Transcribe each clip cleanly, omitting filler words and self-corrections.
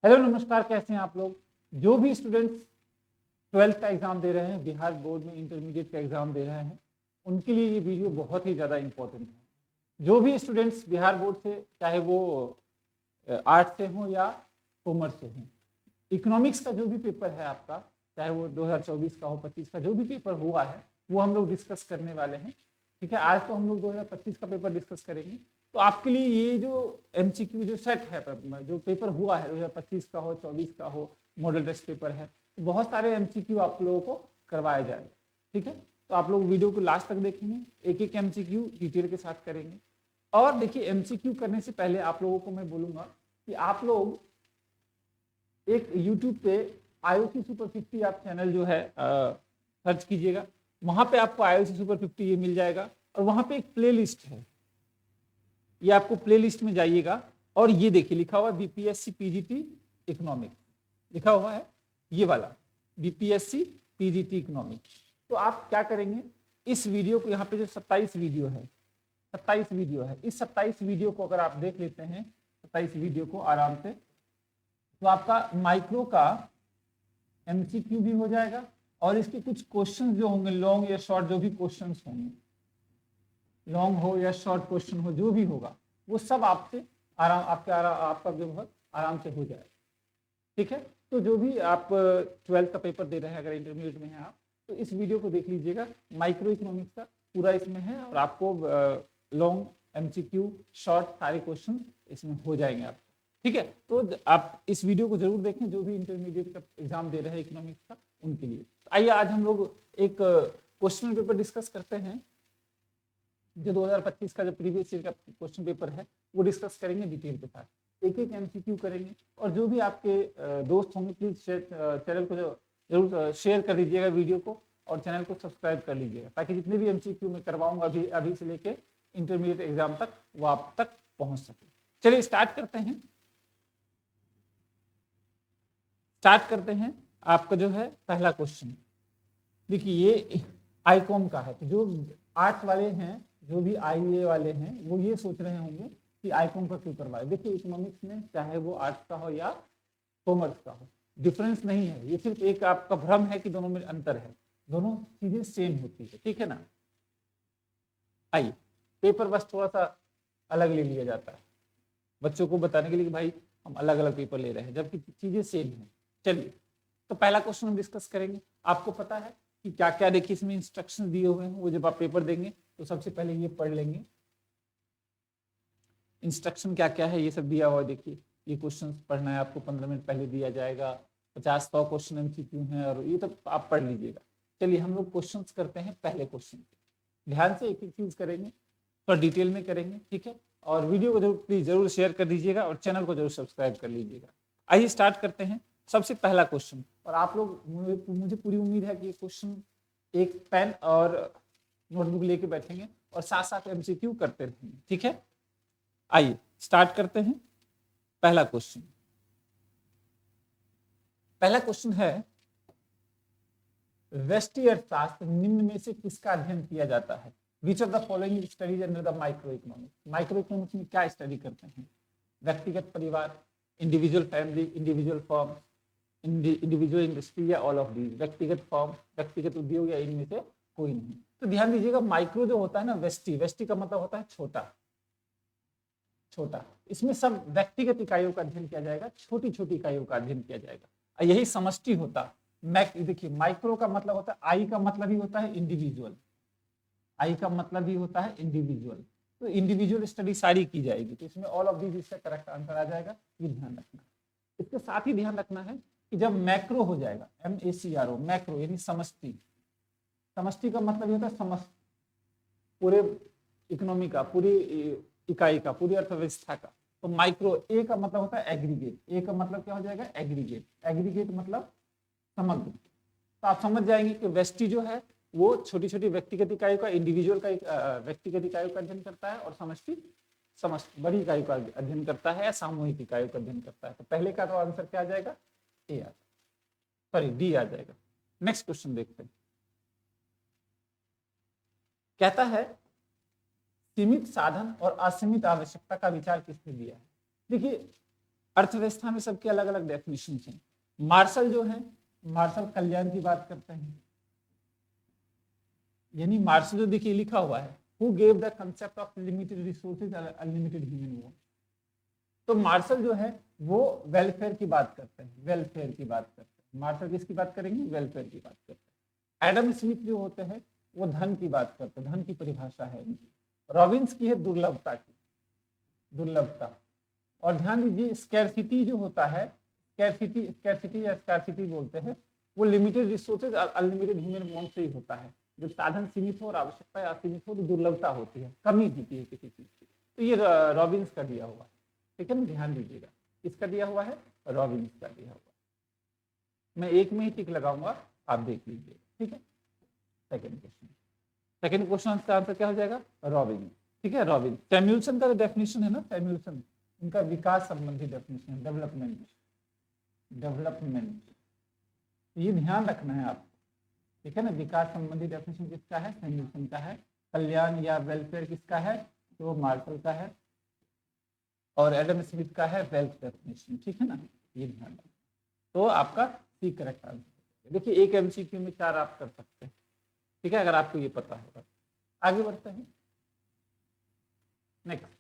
Hello नमस्कार, कैसे हैं आप लोग। जो भी स्टूडेंट्स 12th का एग्जाम दे रहे हैं, बिहार बोर्ड में इंटरमीडिएट का एग्जाम दे रहे हैं, उनके लिए ये वीडियो बहुत ही ज़्यादा इम्पोर्टेंट है। जो भी स्टूडेंट्स बिहार बोर्ड से, चाहे वो आर्ट्स से हो या कॉमर्स से हो, इकोनॉमिक्स का जो भी पेपर है आपका, चाहे वो 2024 का हो, 25 का जो भी पेपर हुआ है, वो हम लोग डिस्कस करने वाले हैं। ठीक है, आज तो हम लोग 2025 का पेपर डिस्कस करेंगे। तो आपके लिए ये जो एमसीक्यू जो सेट है, जो पेपर हुआ है 2025 का हो, 24 का हो, मॉडल टेस्ट पेपर है, तो बहुत सारे एमसीक्यू आप लोगों को करवाया जाएगा। ठीक है, तो आप लोग वीडियो को लास्ट तक देखेंगे, एक एक एमसीक्यू डिटेल के साथ करेंगे। और देखिए, एमसीक्यू करने से पहले आप लोगों को मैं बोलूंगा कि आप लोग एक यूट्यूब पे आईओसी सुपर 50 आप चैनल जो है सर्च कीजिएगा। वहां पे आपको आईओसी सुपर 50 ये मिल जाएगा, और वहां पे एक प्लेलिस्ट है। ये आपको प्लेलिस्ट में जाइएगा और ये देखिए लिखा हुआ है बीपीएससी पीजीटी इकोनॉमिक्स, लिखा हुआ है ये वाला बीपीएससी पीजीटी इकोनॉमिक्स। तो आप क्या करेंगे, इस वीडियो को, यहाँ पे जो 27 वीडियो है, 27 वीडियो है, इस 27 वीडियो को अगर आप देख लेते हैं, 27 वीडियो को आराम से, तो आपका माइक्रो का एमसीक्यू भी हो जाएगा, और इसके कुछ क्वेश्चन जो होंगे, लॉन्ग या शॉर्ट जो भी क्वेश्चन होंगे, लॉन्ग हो या शॉर्ट क्वेश्चन हो, जो भी होगा वो सब आपसे आपका जो है आराम से हो जाएगा। ठीक है, तो जो भी आप 12th का पेपर दे रहे हैं, अगर इंटरमीडिएट में हैं आप, तो इस वीडियो को देख लीजिएगा। माइक्रो इकोनॉमिक्स का पूरा इसमें है, और आपको लॉन्ग, एमसीक्यू, शॉर्ट सारे क्वेश्चन इसमें हो जाएंगे आप। ठीक है, तो आप इस वीडियो को जरूर देखें, जो भी इंटरमीडिएट का एग्जाम दे रहे हैं इकोनॉमिक्स का, उनके लिए। आइए आज हम लोग एक क्वेश्चन पेपर डिस्कस करते हैं, जो 2025 का जो प्रीवियस ईयर का क्वेश्चन पेपर है वो डिस्कस करेंगे डिटेल के साथ, एक एक एमसीक्यू करेंगे। और जो भी आपके दोस्त होंगे, प्लीज चैनल को जरूर शेयर कर दीजिएगा वीडियो को, और चैनल को सब्सक्राइब कर लीजिएगा, ताकि जितने भी एमसीक्यू मैं करवाऊंगा अभी से लेके इंटरमीडिएट एग्जाम तक, वो आप तक पहुंच सके। चलिए स्टार्ट करते हैं। आपका जो है पहला क्वेश्चन, देखिए ये आईकॉम का है। तो जो आर्ट्स वाले हैं, जो भी आईए वाले हैं, वो ये सोच रहे होंगे कि आईकॉम का क्यों करवाए। देखिए, इकोनॉमिक्स में चाहे वो आर्ट्स का हो या कॉमर्स का हो, डिफरेंस नहीं है। ये सिर्फ एक आपका भ्रम है कि दोनों में अंतर है, दोनों चीजें सेम होती है। ठीक है ना। आइए, पेपर बस थोड़ा सा अलग ले लिया जाता है बच्चों को बताने के लिए कि भाई हम अलग अलग पेपर ले रहे हैं, जबकि चीजें सेम है। चलिए, तो पहला क्वेश्चन हम डिस्कस करेंगे। आपको पता है कि क्या क्या, देखिए इसमें इंस्ट्रक्शन दिए हुए हैं, वो जब आप पेपर देंगे तो सबसे पहले ये पढ़ लेंगे इंस्ट्रक्शन क्या क्या है, ये सब दिया हुआ है। देखिए, ये क्वेश्चन पढ़ना है आपको, 15 मिनट पहले दिया जाएगा, 50-100 क्वेश्चन एमसीक्यू हैं, और ये तो आप पढ़ लीजिएगा। चलिए हम लोग क्वेश्चन करते हैं। पहले क्वेश्चन ध्यान से एक एक चीज करेंगे, थोड़ा डिटेल में करेंगे। ठीक है, और वीडियो को जरूर प्लीज जरूर शेयर कर दीजिएगा, और चैनल को जरूर सब्सक्राइब कर लीजिएगा। आइए स्टार्ट करते हैं। सबसे पहला क्वेश्चन, और आप लोग, मुझे पूरी उम्मीद है कि ये क्वेश्चन एक पेन और नोटबुक लेके बैठेंगे और साथ साथ एमसीक्यू करते रहेंगे। ठीक है, आइए स्टार्ट करते हैं। पहला क्वेश्चन, है व्यष्टि अर्थशास्त्र निम्न में से किसका अध्ययन किया जाता है। Which of the following studies under the micro economics. Micro economics में क्या स्टडी करते हैं, व्यक्तिगत परिवार, individual family, individual firm, individual industry, या ऑल ऑफ दीज। व्यक्तिगत फर्म, व्यक्तिगत उद्योग, या इनमें से कोई नहीं। तो ध्यान दीजिएगा, माइक्रो जो होता है ना, व्यष्टि का मतलब होता है छोटा, इसमें सब व्यक्तिगत इकाइयों का अध्ययन किया जाएगा, छोटी छोटी इकाइयों का अध्ययन किया जाएगा। यही समष्टि होता। देखिए, माइक्रो का मतलब होता है, आई का मतलब ही होता है इंडिविजुअल, तो इंडिविजुअल स्टडी सारी की जाएगी। तो इसमें ऑल ऑफ दीज इसका करेक्ट आंसर आ जाएगा, ये ध्यान रखना। इसके साथ ही ध्यान रखना है कि जब मैक्रो हो जाएगा, MACRO, मैक्रो यानी समष्टि का मतलब होता है समस्त, पूरे इकोनॉमी का, पूरी इकाई का, पूरी अर्थव्यवस्था का। तो माइक्रो, ए का मतलब होता है एग्रीगेट, ए का मतलब क्या हो जाएगा, एग्रीगेट मतलब समग्र। तो आप समझ जाएंगे कि व्यष्टि जो है वो छोटी छोटी व्यक्तिगत इकाइयों का, इंडिविजुअल का, व्यक्तिगत इकाइयों का अध्ययन करता है, और समष्टि बड़ी इकाइयों का अध्ययन करता है, या सामूहिक इकाइयों का अध्ययन करता है। तो पहले का तो आंसर क्या आ जाएगा, ए आ, सॉरी डी आ जाएगा। नेक्स्ट क्वेश्चन देखते हैं। कहता है सीमित साधन और असीमित आवश्यकता का विचार किसने दिया है। देखिए, अर्थव्यवस्था में सबके अलग अलग डेफिनेशन हैं। मार्शल जो है, मार्शल कल्याण की बात करते हैं, यानी मार्शल जो देखिए लिखा हुआ है, who gave the concept of limited resources unlimited human वो। तो मार्शल जो है वो वेलफेयर की बात करते हैं, वेलफेयर की बात करते हैं। मार्शल किसकी बात करेंगे? वेलफेयर की बात करते हैं। एडम स्मिथ जो होते हैं वो धन की बात करते हैं, धन की परिभाषा है इनकी। रॉबिन्स की है दुर्लभता की, दुर्लभता। और ध्यान दीजिए स्कैरसिटी जो होता है, स्कैरसिटी या स्कैरसिटी बोलते हैं, वो limited resources unlimited human want से ही होता है। जब साधन सीमित हो और आवश्यकता असीमित हो तो दुर्लभता होती है, कमी होती है किसी चीज की। तो ये रॉबिन्स का दिया हुआ है, ठीक है ना, ध्यान दीजिएगा। इसका दिया हुआ है, रॉबिन्स का दिया हुआ है। मैं एक में ही टिक लगाऊंगा, आप देख लीजिए, ठीक है। सेकंड क्वेश्चन, सेकंड क्वेश्चन का आंसर क्या हो जाएगा? रॉबिन, ठीक है, रॉबिन। सैमुअल्सन का जो डेफिनेशन है ना, सैमुअल्सन, उनका विकास संबंधी डेफिनेशन है, डेवलपमेंट, डेवलपमेंट। ये ध्यान रखना है आपको, ठीक है ना। विकास संबंधी डेफिनेशन किसका है? सैमुअल्सन का है। कल्याण या वेलफेयर किसका है? तो मार्शल का है। और एडम स्मिथ का है वेल्थ डेफिनेशन, ठीक है ना, ये ध्यान रखना। तो आपका सी करेक्ट आंसर। देखिए एक एमसीक्यू में 4 आप कर सकते हैं, ठीक है, अगर आपको ये पता होगा। आगे बढ़ते हैं। नेक्स्ट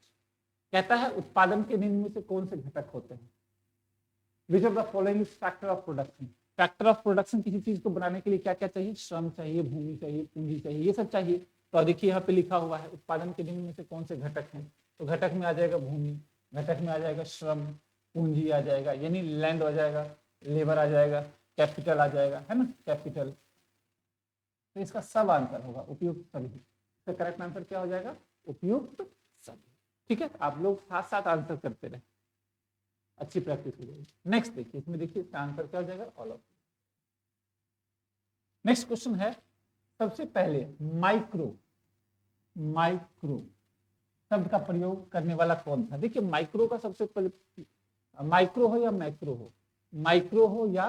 कहता है उत्पादन के निम्न में से कौन से घटक होते हैं? विच of the following is factor of production. Factor of production किसी चीज को बनाने के लिए क्या क्या चाहिए? श्रम चाहिए, भूमि चाहिए, पूंजी चाहिए, ये सब चाहिए। तो देखिए यहाँ पे लिखा हुआ है उत्पादन के निम्न में से कौन से घटक हैं। तो घटक में आ जाएगा भूमि, घटक में आ जाएगा श्रम, पूंजी आ जाएगा, यानी लैंड आ जाएगा, लेबर आ जाएगा, कैपिटल आ जाएगा, है ना, कैपिटल। तो इसका सब आंसर होगा उपयुक्त सभी। इसका करेक्ट आंसर क्या हो जाएगा? उपयुक्त सभी, ठीक है। आप लोग साथ साथ आंसर करते रहे, अच्छी प्रैक्टिस हो जाएगी। नेक्स्ट देखिए, इसमें देखिए इसका आंसर क्या हो जाएगा? All of. नेक्स्ट क्वेश्चन है, सबसे पहले माइक्रो, माइक्रो शब्द का प्रयोग करने वाला कौन था? देखिए माइक्रो का सबसे पहले, माइक्रो हो या मैक्रो हो, माइक्रो हो या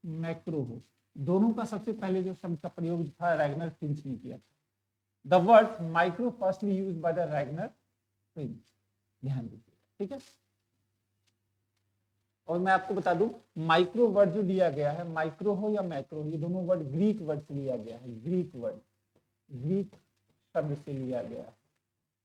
मैक्रो हो, दोनों का सबसे पहले जो शब्द का प्रयोग था रैगनर फिंच ने किया था। The word micro firstly used by the Ragnar Finch, ध्यान दीजिए, ठीक है। और मैं आपको बता दूं माइक्रो वर्ड जो लिया गया है, माइक्रो हो या मैक्रो, ये दोनों वर्ड ग्रीक वर्ड से लिया गया है, ग्रीक वर्ड, ग्रीक शब्द से लिया गया है।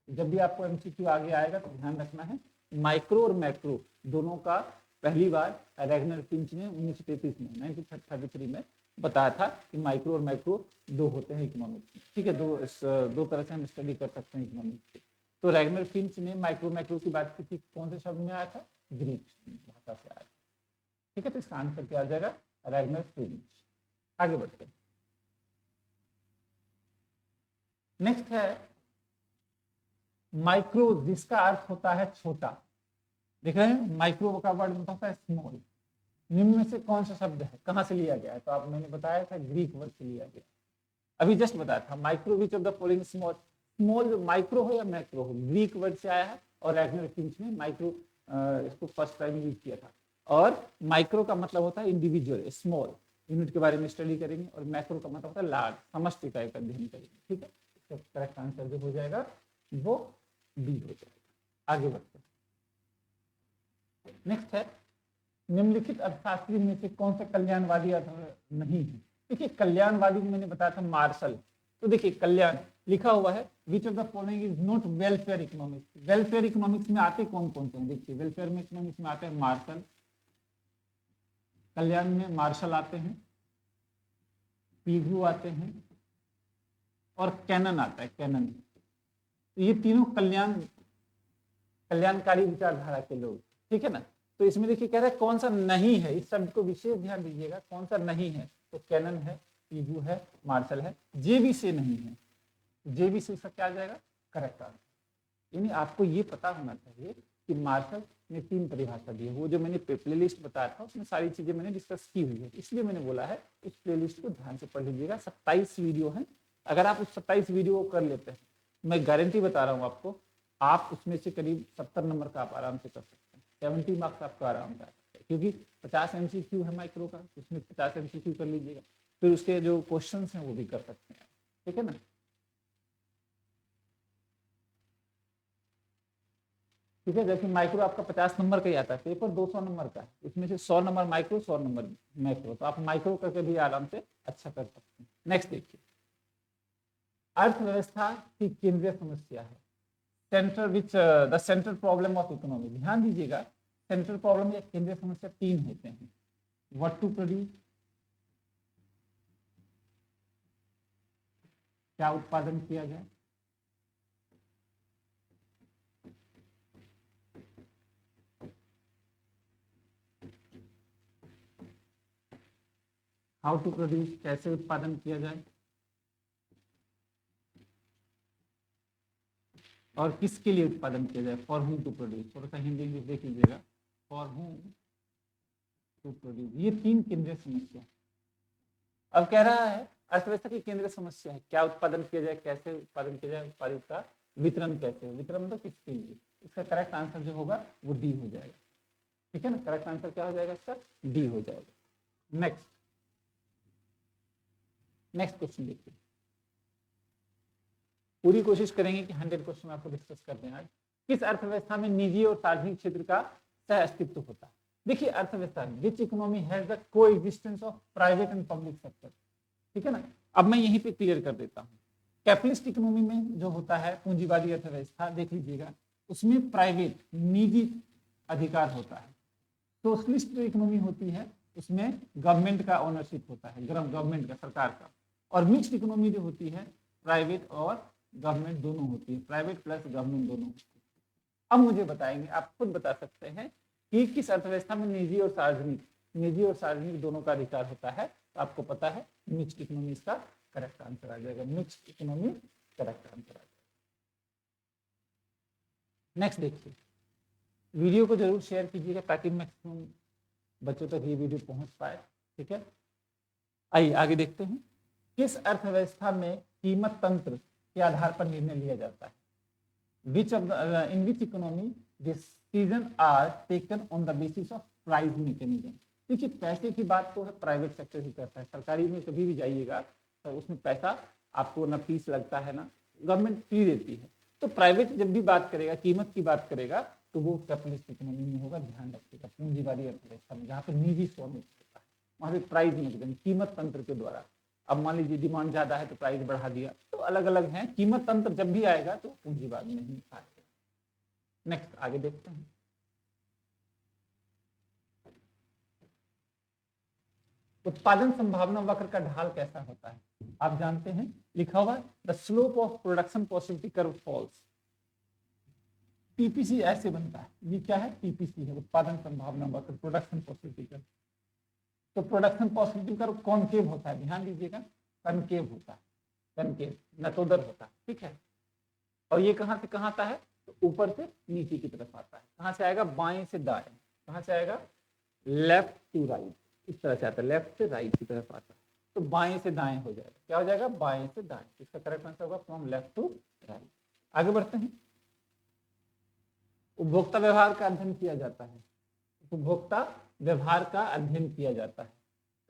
जब भी आपको एमसीक्यू आगे आएगा तो ध्यान रखना है, माइक्रो और मैक्रो दोनों का पहली बार रैगनर फिंच ने 1933 में 1933 में बताया था कि माइक्रो और मैक्रो दो होते हैं इकोनॉमिक्स में, ठीक है। दो तरह से हम स्टडी कर सकते हैं इकोनॉमिक्स की। तो रैगनर फिंच ने माइक्रो मैक्रो की बात की थी, कौन से शब्द में आया था? ग्रीक भाषा से आया, ठीक है। तो इसका आंसर क्या आ जाएगा? Ragnar Finch. आगे बढ़ते हैं। नेक्स्ट है माइक्रो, जिसका अर्थ होता है छोटा। देख रहे हैं माइक्रो का वर्ड होता है स्मॉल। निम्न में से कौन सा शब्द है, कहां से लिया गया है? तो आप मैंने बताया था ग्रीक वर्ड से लिया गया, अभी जस्ट बताया था। Micro which of the following small, small micro हो या मैक्रो हो, ग्रीक वर्ड से आया है। और रैगनर फिंच ने माइक्रो इसको फर्स्ट टाइम यूज किया था। और माइक्रो का मतलब होता है इंडिविजुअल, स्मॉल, यूनिट के बारे में स्टडी करेंगे। और मैक्रो का मतलब होता है लार्ज, समष्टि का एक अध्ययन करेंगे, ठीक है। इसका करेक्ट आंसर जो हो जाएगा वो बी हो जाएगा। आगे बढ़ते हैं। नेक्स्ट है निम्नलिखित अर्थशास्त्री में से कौन सा कल्याणवादी अर्थ नहीं है? देखिए कल्याणवादी मैंने बताया था मार्शल। तो देखिए कल्याण लिखा हुआ है, which of the following is not welfare economics. Welfare economics में आते कौन कौन से हैं? देखिए वेलफेयर में इकोनॉमिक्स में आते हैं मार्शल, कल्याण में मार्शल आते हैं, पीगू आते हैं और कैनन आता है, कैनन। तो ये तीनों कल्याणकारी विचारधारा के लोग, ठीक है ना। तो इसमें देखिए कह रहा है कौन सा नहीं है, इस शब्द को विशेष ध्यान दीजिएगा, कौन सा नहीं है? तो कैनन है, पीगू है, मार्शल है, जेबी से नहीं है। जेबी से इसका क्या आ जाएगा? Correct answer. यानी आपको ये पता होना चाहिए कि मार्शल ने 3 परिभाषा दी है। वो जो मैंने प्लेलिस्ट बताया था उसमें सारी चीजें मैंने डिस्कस की हुई है, इसलिए मैंने बोला है उस प्लेलिस्ट को ध्यान से पढ़ लीजिएगा। 27 वीडियो है, अगर आप उस 27 वीडियो को कर लेते हैं, मैं गारंटी बता रहा हूँ आपको, आप उसमें से करीब 70 नंबर का आप आराम से कर सकते हैं। 70 मार्क्स आपको आराम से आ सकते हैं, क्योंकि 50 MCQ है माइक्रो का, उसमें 50 MCQ कर लीजिएगा, फिर उसके जो क्वेश्चन हैं वो भी कर सकते हैं, ठीक है ना। ठीक है। जैसे माइक्रो आपका 50 नंबर का ही आता है, पेपर 200 नंबर का है, इसमें से 100 नंबर माइक्रो, 100 नंबर मैक्रो, तो आप माइक्रो करके भी आराम से अच्छा कर सकते हैं। नेक्स्ट देखिए, अर्थव्यवस्था की केंद्रीय समस्या है, central which the central problem of economy. ध्यान दीजिएगा, सेंट्रल प्रॉब्लम या केंद्रीय समस्या 3 होते हैं। व्हाट टू प्रोड्यूस, क्या उत्पादन किया जाए, हाउ टू प्रोड्यूस, कैसे उत्पादन किया जाए, और किसके लिए उत्पादन किया जाए, फॉर हुम टू प्रोड्यूस। थोड़ा सा हिंदी इंग्लिश देख लीजिएगा, फॉर हुम टू प्रोड्यूस। ये 3 केंद्रीय समस्या। अब कह रहा है अर्थव्यवस्था की केंद्रीय समस्या है क्या उत्पादन किया जाए, कैसे उत्पादन किया जाए, उत्पादित का वितरण कैसे, वितरण मतलब किसके लिए। इसका करेक्ट आंसर जो होगा वो डी हो जाएगा। ठीक है ना, करेक्ट आंसर क्या हो जाएगा इसका, डी हो जाएगा। नेक्स्ट क्वेश्चन देखिए, पूरी कोशिश करेंगे कि 100 क्वेश्चन आपको डिस्कस कर दें आज। किस अर्थव्यवस्था में निजी और सार्वजनिक क्षेत्र का सह अस्तित्व होता है। देखिए, अर्थव्यवस्था विच इकोनॉमी हैज द को existence of private and public sector. ठीक है ना, अब मैं यहीं पे क्लियर कर देता हूँ। कैपिटलिस्ट इकोनॉमी में जो होता है पूंजीवादी अर्थव्यवस्था, देख लीजिएगा, उसमें प्राइवेट निजी अधिकार होता है। सोशलिस्ट जो इकोनॉमी होती है उसमें गवर्नमेंट का ओनरशिप होता है, गवर्नमेंट का, सरकार का। और मिक्स्ड इकोनॉमी जो होती है प्राइवेट और गवर्नमेंट दोनों होती है, प्राइवेट प्लस गवर्नमेंट दोनों होती है। अब मुझे बताएंगे, आप खुद बता सकते हैं कि किस अर्थव्यवस्था में निजी और सार्वजनिक दोनों का अधिकार होता है। तो आपको पता है मिक्स्ड इकोनॉमी इसका करेक्ट आंसर आ जाएगा, मिक्स्ड इकोनॉमी करेक्ट आंसर आ जाएगा। नेक्स्ट देखिए, वीडियो को जरूर शेयर कीजिएगा ताकि मैक्सिमम बच्चों तक ये वीडियो पहुंच पाए। ठीक है, आइए आगे देखते हैं। किस अर्थव्यवस्था में कीमत तंत्र के आधार पर निर्णय लिया जाता है। In which economy decision are taken on the basis of price mechanism. देखिए, पैसे की बात तो है प्राइवेट सेक्टर ही करता है, सरकारी में कभी भी जाइएगा तो उसमें पैसा आपको ना फीस लगता है ना गवर्नमेंट फ्री देती है। तो प्राइवेट जब भी बात करेगा, कीमत की बात करेगा, तो वो कैपिटलिस्ट इकोनॉमी में होगा। ध्यान रखिएगा, पूंजीवादी अर्थव्यवस्था में जहाँ पे निजी स्वामित्व होता है वहाँ पे प्राइस मैकेनिज्म, कीमत तंत्र के द्वारा। अब मान लीजिए डिमांड ज्यादा है तो प्राइस बढ़ा दिया, तो अलग अलग है। कीमत तंत्र जब भी आएगा तो पूंजीवाद में ही आएगा। नेक्स्ट आगे देखते हैं। उत्पादन संभावना वक्र का ढाल कैसा होता है। आप जानते हैं, लिखा हुआ the slope of production possibility curve falls. PPC ऐसे बनता है, ये क्या है, पीपीसी है, उत्पादन संभावना वक्र, प्रोडक्शन पॉसिबिलिटी कर्व। तो प्रोडक्शन पॉसिबिलिटी कर्व कॉनकेव होता है, ध्यान दीजिएगा, कनकेव होता है, कनकेव नतोदर होता है। ठीक है, और ये कहां से कहां आता है, तो ऊपर से नीचे की तरफ आता है। कहां से आएगा, बाएं से दाएं। कहां से आएगा, लेफ्ट टू राइट, इस तरह से आता है, लेफ्ट से राइट की तरफ आता है। तो बाएं से दाएं हो जाएगा, क्या हो जाएगा, बाएं से दाएं। इसका करेक्ट आंसर होगा फ्रॉम लेफ्ट टू राइट। आगे बढ़ते हैं। उपभोक्ता व्यवहार का अध्ययन किया जाता है, उपभोक्ता व्यवहार का अध्ययन किया जाता है।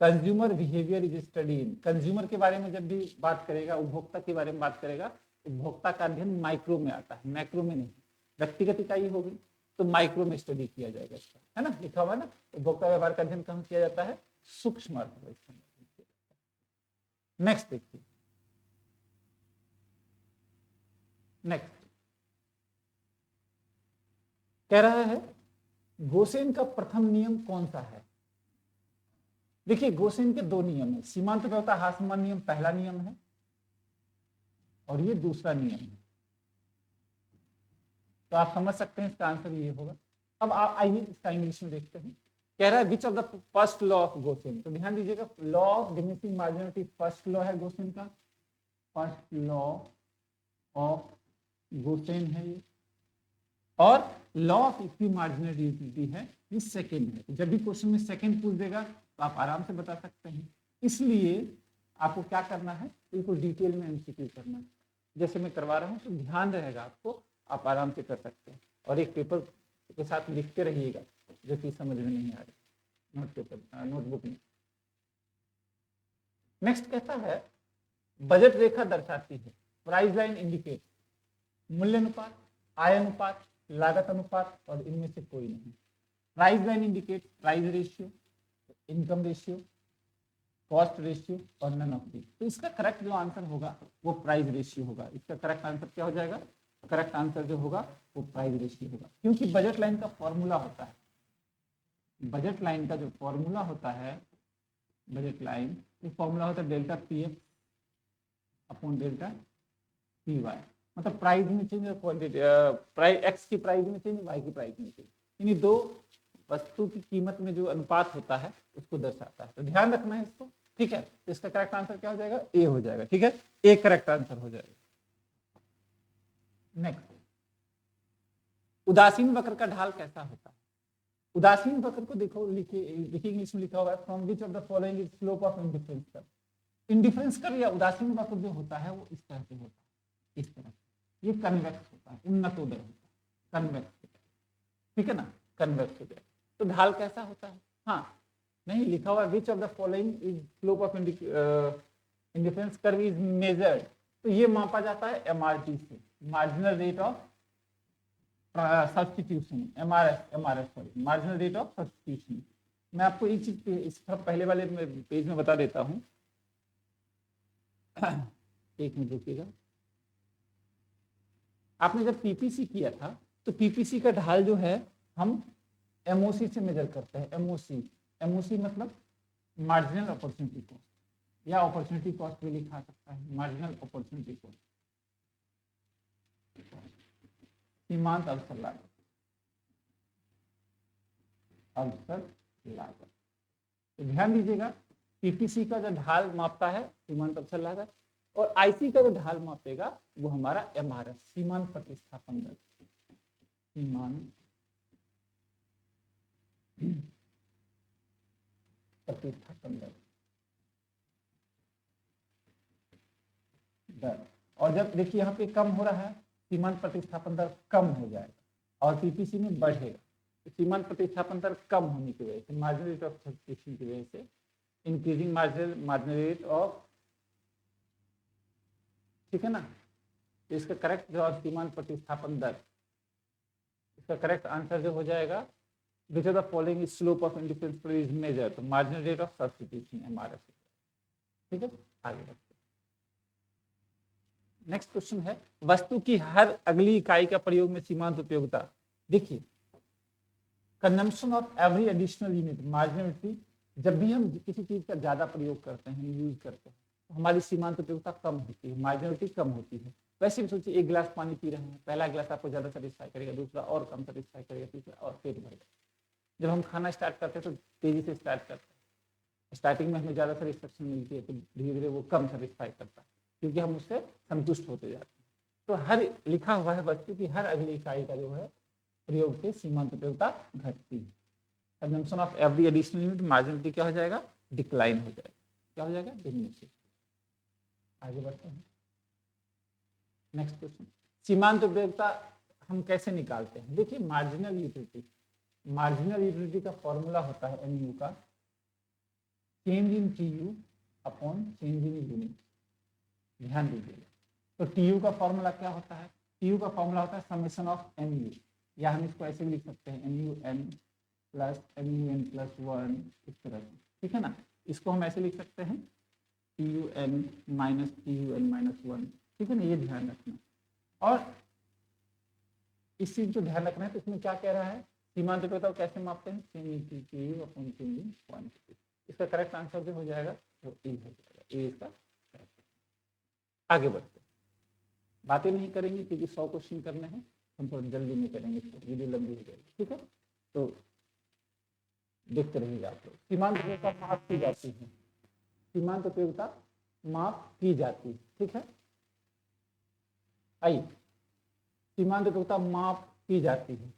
Consumer behaviour is study in. Consumer के बारे में जब भी बात करेगा, उपभोक्ता के बारे में बात करेगा, उपभोक्ता का अध्ययन माइक्रो में आता है, मैक्रो में नहीं। व्यक्तिगत इकाई होगी तो माइक्रो में स्टडी किया जाएगा इसका, है ना, लिखा हुआ है ना। उपभोक्ता व्यवहार का अध्ययन कहाँ किया जाता है, सूक्ष्म अर्थव्यवस्था में। नेक्स्ट देखिए, नेक्स्ट कह रहा है गोसेन का प्रथम नियम कौन सा है। देखिए, गोसेन के 2 नियम है, सीमांत व्यवता हासमान नियम पहला नियम है और ये दूसरा नियम है। तो आप समझ सकते हैं इसका आंसर ये होगा। अब आप आइए इसका इंग्लिश में देखते हैं। कह रहा है which of the first law of Gossen. तो ध्यान दीजिएगा, law of diminishing marginality first law है गोसेन का, फर्स्ट लॉ ऑफ गोसेन है ये। और law of equi marginal utility है, ये सेकेंड है। जब भी क्वेश्चन में सेकेंड पूछ देगा तो आप आराम से बता सकते हैं। इसलिए आपको क्या करना है, बिल्कुल डिटेल में एमसीक्यू करना है। जैसे मैं करवा रहा हूँ तो ध्यान रहेगा आपको, आप आराम से कर सकते हैं। और एक पेपर के साथ लिखते रहिएगा जो कि समझ में नहीं आ रहा, नोट पेपर नोटबुक में। नेक्स्ट कहता है बजट रेखा दर्शाती है, प्राइस लाइन इंडिकेट मूल्य अनुपात, आय अनुपात, लागत अनुपात, और इनमें से कोई नहीं। Price line indicate price ratio, income ratio, cost ratio और नन ऑफ दिस। तो इसका करेक्ट जो आंसर होगा वो प्राइस रेशियो होगा। इसका करेक्ट आंसर क्या हो जाएगा? करेक्ट आंसर जो होगा वो प्राइस रेशियो होगा, क्योंकि बजट लाइन का फॉर्मूला होता है, बजट लाइन का जो फॉर्मूला होता है, बजट लाइन ये फॉर्मूला होता है delta P F upon delta P Y. मतलब प्राइस में चेंज और क्वांटिटी, प्राइस एक्स की प्राइस में चेंज, वाई की प्राइस में चेंज, इन्हीं दो वस्तु की कीमत में जो अनुपात होता है उसको दर्शाता है। तो ध्यान रखना है इसको, ठीक है। तो इसका करेक्ट आंसर क्या हो जाएगा? ए हो जाएगा, ठीक है, ए करेक्ट आंसर हो जाएगा। नेक्स्ट, उदासीन वक्र का ढाल कैसा होता है? उदासीन वक्र को देखो, देखिए इंग्लिश में लिखा हुआ है, from which of the following is slope of indifference curve. Indifference curve या उदासीन वक्र जो होता है वो इस तरह से होता है, इस तरह से। ये कन्वेक्स होता है, उन्नतोदय होता है, कन्वेक्स होता है, ठीक है ना, कन्वेक्स होता है। तो ढाल कैसा होता है? हाँ, नहीं लिखा हुआ विच of the following is slope of indifference curve is measured. तो ये मापा जाता है एमआरटी से, marginal rate of substitution, MRS sorry, marginal rate of substitution. मैं आपको एक चीज इस पहले वाले पेज में बता देता हूँ, एक मिनट रुकिएगा। आपने जब पीपीसी किया था तो पीपीसी का ढाल जो है हम एमओसी से मेजर करते हैं। एमओसी, एमओसी मतलब मार्जिनल अपॉर्चुनिटी कॉस्ट या अपॉर्चुनिटी कॉस्ट भी लिखा सकता है, मार्जिनल अपॉर्चुनिटी कॉस्ट, सीमांत अवसर लागत, अवसर लागत। तो ध्यान दीजिएगा, पीपीसी का जो ढाल मापता है सीमांत अवसर लागत, और आईसी का जो ढाल मापेगा वो हमारा एमआरएस, सीमांत प्रतिस्थापन दर, सीमांत प्रतिस्थापन दर। और जब देखिए यहाँ पे कम हो रहा है, सीमांत प्रतिस्थापन दर कम हो जाएगा और पीपीसी में बढ़ेगा। तो सीमांत प्रतिस्थापन दर कम होने की वजह से, मार्जिनल रेट ऑफ सब्स्टिट्यूशन की वजह से, इंक्रीजिंग मार्जिनल रेट ऑफ, ठीक है ना। तो इसका करेक्ट जवाब सीमांत प्रतिस्थापन दर, इसका करेक्ट आंसर जो हो जाएगा which of the following is slope of indifference curve is measured, तो marginal rate of substitution MRS, ठीक है। आगे बढ़ते हैं, नेक्स्ट क्वेश्चन है, वस्तु की हर अगली इकाई का प्रयोग में सीमांत उपयोगिता। देखिए, consumption of every additional unit, marginality, जब भी हम किसी चीज का ज्यादा प्रयोग करते हैं, यूज करते हैं, तो हमारी सीमांत उपयोगिता कम होती है, मार्जिनलिटी कम होती है। वैसे भी सोचिए, एक गिलास पानी पी रहे हैं, पहला गिलास आपको ज्यादा सेटिस्फाई करेगा, दूसरा और कम सेटिस्फाई करेगा, तीसरा और पेट भरेगा। जब हम खाना स्टार्ट करते हैं तो तेजी से स्टार्ट करते हैं, स्टार्टिंग में हमें ज्यादा सेटिस्फेक्शन मिलती है, तो धीरे धीरे वो कम सेटिस्फाई करता है, क्योंकि हम उससे संतुष्ट होते जाते हैं। तो हर लिखा हुआ है वस्तु की हर अगली इकाई का जो है प्रयोग से सीमांत उपयोगिता घटती है। Consumption of every additional unit, marginality क्या हो जाएगा? डिक्लाइन हो जाएगा। क्या हो जाएगा? डिमिनिश। आगे बढ़ते हैं, नेक्स्ट क्वेश्चन, सीमांत उपयोगिता हम कैसे निकालते हैं? देखिए, मार्जिनल यूटिलिटी, मार्जिनल यूटिलिटी का फॉर्मूला होता है एमयू का, change in TU upon change in unit. ध्यान दीजिएगा, तो टीयू का फॉर्मूला क्या होता है? टीयू का फॉर्मूला होता है समेशन ऑफ एमयू, या हम इसको ऐसे भी लिख सकते हैं MU N plus MU N plus 1, इस तरह से, ठीक है ना। इसको हम ऐसे लिख सकते हैं TU N minus TU N minus 1, ठीक है ना, ये ध्यान रखना। और इस चीज को ध्यान रखना है, तो इसमें क्या कह रहा है, सीमांत उपयोगिता कैसे मापते हैं? Change in TU upon change in quantity. इसका करेक्ट आंसर जो हो जाएगा वो ए हो जाएगा, ए इसका। आगे बढ़ते, बातें नहीं करेंगे क्योंकि 100 क्वेश्चन करने हैं, हम थोड़ा जल्दी में करेंगे, इसको वीडियो लंबी हो जाएगी, ठीक है। तो देखते रहिएगा आप लोग। सीमांत उपयोगिता माप की जाती है, सीमांत उपयोगिता माप की जाती है, ठीक है। आइए, सीमांत उपयोगिता माप की जाती है।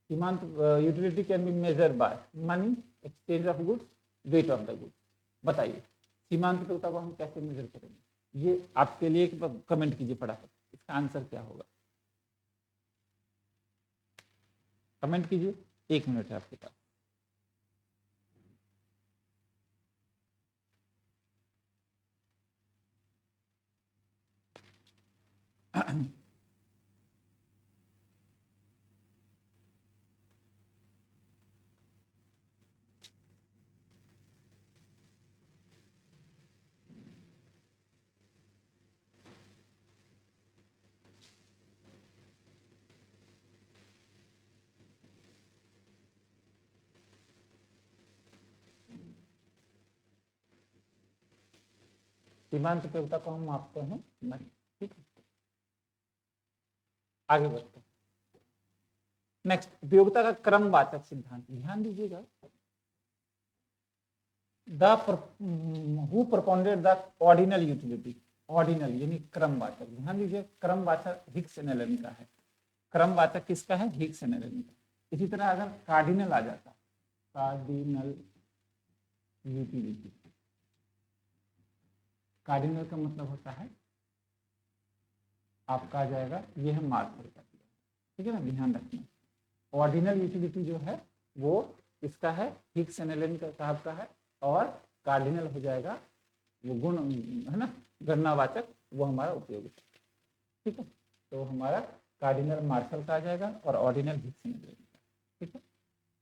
सीमांत utility can be measure by money, exchange of goods, weight of the goods. बताइए, सीमांत उपयोगिता को हम कैसे मेजर करेंगे? ये आपके लिए कमेंट कीजिए फटाफट, इसका आंसर क्या होगा? कमेंट कीजिए, 1 मिनट है आपके पास। सीमांत उपयोगिता को हम मापते हैं नहीं। ठीक है, आगे बढ़ते हैं। नेक्स्ट, उपयोगिता का क्रमवाचक सिद्धांत, ध्यान दीजिएगा। Who propounded the ordinal utility, ordinal यानी क्रमवाचक, ध्यान दीजिए क्रमवाचक हिग्स एंड एलन का है। क्रमवाचक किसका है? हिग्स एंड एलन का। इसी तरह अगर कार्डिनल आ जाता, कार्डिनल यूटिलिटी, कार्डिनल का मतलब होता है आपका आ जाएगा, ये है मार्शल का, ठीक है ना, ध्यान रखना। ऑर्डिनल यूटिलिटी जो है वो इसका है, हिग्स एंड एलन का साहब का है, और कार्डिनल हो जाएगा वो गुण है ना, गणनावाचक, वो हमारा उपयोग है। ठीक है, तो हमारा कार्डिनल मार्शल का आ जाएगा और ऑर्डिनल हिग्स एंड एलन का। ठीक है,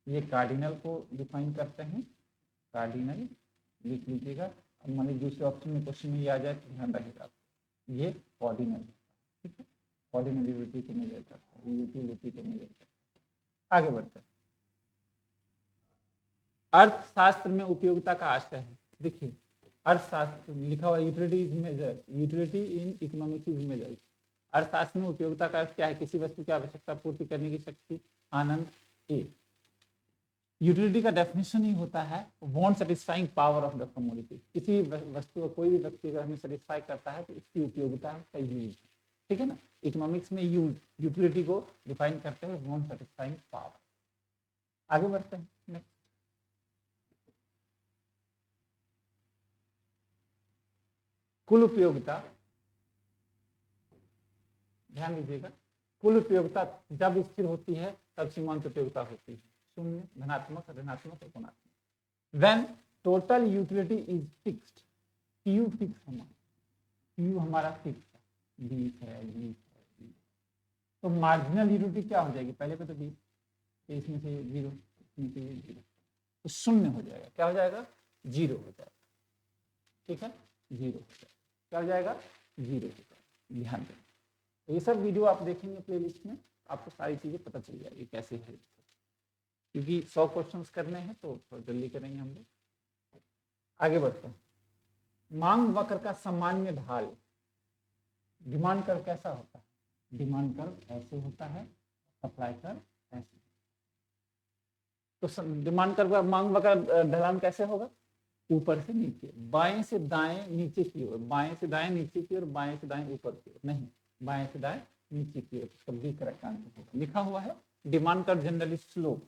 ये कार्डिनल को डिफाइन करते हैं, कार्डिनल लिख लीजिएगा। मान लीजिए दूसरे ऑप्शन में क्वेश्चन में ये आ जाए तो ध्यान रखिएगा, ये ऑर्डिनल। ठीक है, ऑर्डिनल यूटिलिटी को मेजर करता है, यूटिलिटी को मेजर करता है। आगे बढ़ते हैं, अर्थशास्त्र में उपयोगिता का आशय है। देखिए अर्थशास्त्र लिखा हुआ utility is measure, utility in economics is measure. अर्थशास्त्र में उपयोगिता का क्या है? किसी वस्तु की आवश्यकता पूर्ति करने की शक्ति, आनंद। ए, यूटिलिटी का डेफिनेशन ही होता है want satisfying power of the commodity. किसी वस्तु को कोई भी व्यक्ति अगर हमें सेटिस्फाई करता है तो इसकी उपयोगिता का यूज, ठीक है ना। इकोनॉमिक्स में यूज यूटिलिटी को डिफाइन करते हैं वांट सेटिस्फाइंग पावर। आगे बढ़ते हैं नेक्स्ट, कुल उपयोगिता, ध्यान दीजिएगा, कुल उपयोगिता जब स्थिर होती है तब सीमांत उपयोगिता होती है, शून्य, धनात्मक, ऋणात्मक, ऋणात्मक। When total utility is fixed, Q fix हमारा, क्यू हमारा फिक्स है, 20 है, 20 है, तो मार्जिनल यूटिलिटी क्या हो जाएगी? पहले पे तो 20, तो इसमें से 0, इसमें से 0, तो शून्य हो जाएगा। क्या हो जाएगा? 0 हो जाएगा। ठीक है, 0 हो जाएगा। क्या हो जाएगा? 0 हो जाएगा। ध्यान दें, तो ये सब वीडियो आप देखेंगे प्लेलिस्ट में, आपको सारी चीजें पता चल जाएगी कैसे है, क्योंकि 100 क्वेश्चंस करने हैं तो थोड़ा जल्दी करेंगे हम लोग। आगे बढ़ते हैं, मांग वक्र का सामान्य ढाल, डिमांड कर्व कैसा होता है? डिमांड कर्व ऐसे होता है, सप्लाई कर्व ऐसे। तो डिमांड कर्व का मांग वक्र ढलान कैसे होगा? ऊपर से नीचे, बाएं से दाएं, नीचे की ओर, बाएं से दाएं नीचे की ओर, बाएं से दाएं ऊपर की ओर, नहीं बाएं से दाएं नीचे की ओर, तब भी करेक्ट आंसर होगा। लिखा हुआ है demand curve generally slope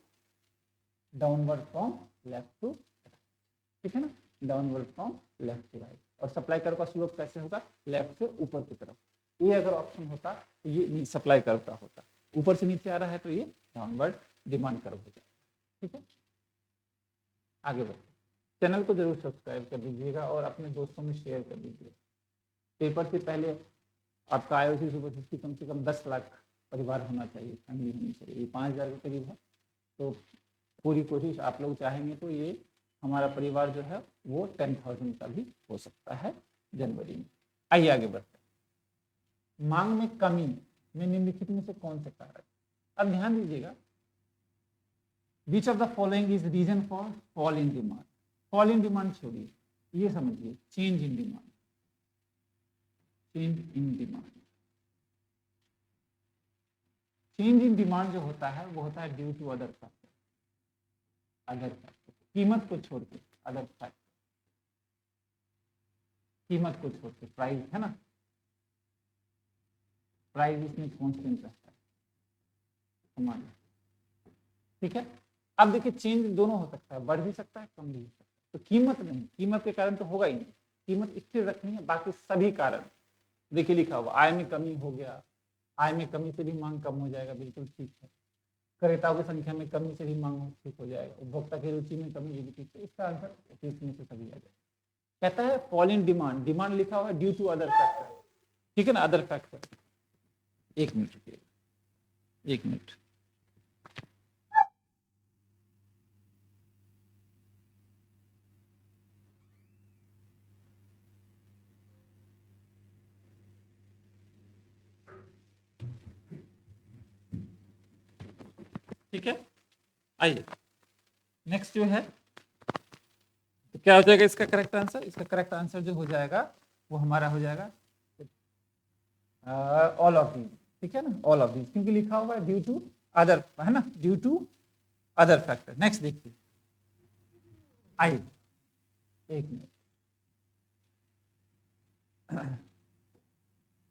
downward from left to right, ठीक है ना, downward from left to right. और सप्लाई कर्व का स्लोप कैसे होगा? लेफ्ट से ऊपर की तरफ। ये अगर ऑप्शन होता तो ये सप्लाई कर्व का होता, ऊपर से नीचे आ रहा है तो ये डाउनवर्ड डिमांड कर्व हो जाए। ठीक है, आगे बढ़ते, चैनल को जरूर सब्सक्राइब कर दीजिएगा और अपने दोस्तों में शेयर कर दीजिएगा। पेपर से पहले आपका IOC सुपर 50 कम से कम 10 लाख परिवार होना चाहिए, फैमिली होनी चाहिए। ये 5000 के करीब है, तो पूरी कोशिश आप लोग चाहेंगे तो ये हमारा परिवार जो है वो 10,000 का भी हो सकता है जनवरी में। आइए आगे बढ़ते हैं, मांग में कमी में निम्नलिखित में से कौन से कारक? अब ध्यान दीजिएगा, which of the following is reason for fall in demand? Fall in demand छोड़िए, ये समझिए change in demand, change in demand. Change in demand जो होता है वो होता है due to other factor, other factor, कीमत को छोड़ के अदर फैक्टर, कीमत को छोड़ के, प्राइस है ना, प्राइस इसमें कांस्टेंट रहता है समान। ठीक है, अब देखिए चेंज दोनों हो सकता है, बढ़ भी सकता है, कम भी हो सकता है, तो कीमत नहीं, कीमत के कारण तो होगा ही नहीं, कीमत स्थिर रखनी है। बाकी सभी कारण देखिए लिखा हुआ, आय में कमी हो गया, आय में कमी से भी मांग कम हो जाएगा, बिल्कुल ठीक है। क्रेताओं की संख्या में कमी से भी मांग ठीक हो जाएगा, उपभोक्ता की रुचि में कमी, ये भी ठीक है। इसका आंसर इसमें से सभी आ जाएगा। कहता है फॉल इन डिमांड, डिमांड लिखा हुआ है ड्यू टू अदर फैक्टर, ठीक है ना, अदर फैक्टर। एक मिनट रुकिए, एक मिनट, ठीक है। आइए नेक्स्ट जो है तो क्या हो जाएगा इसका करेक्ट आंसर? इसका करेक्ट आंसर जो हो जाएगा वो हमारा हो जाएगा ऑल ऑफ दीज, ठीक है ना, ऑल ऑफ दीज, क्योंकि लिखा हुआ है ड्यू टू अदर, है ना, due to other factor. Next देखिए आई, एक मिनट,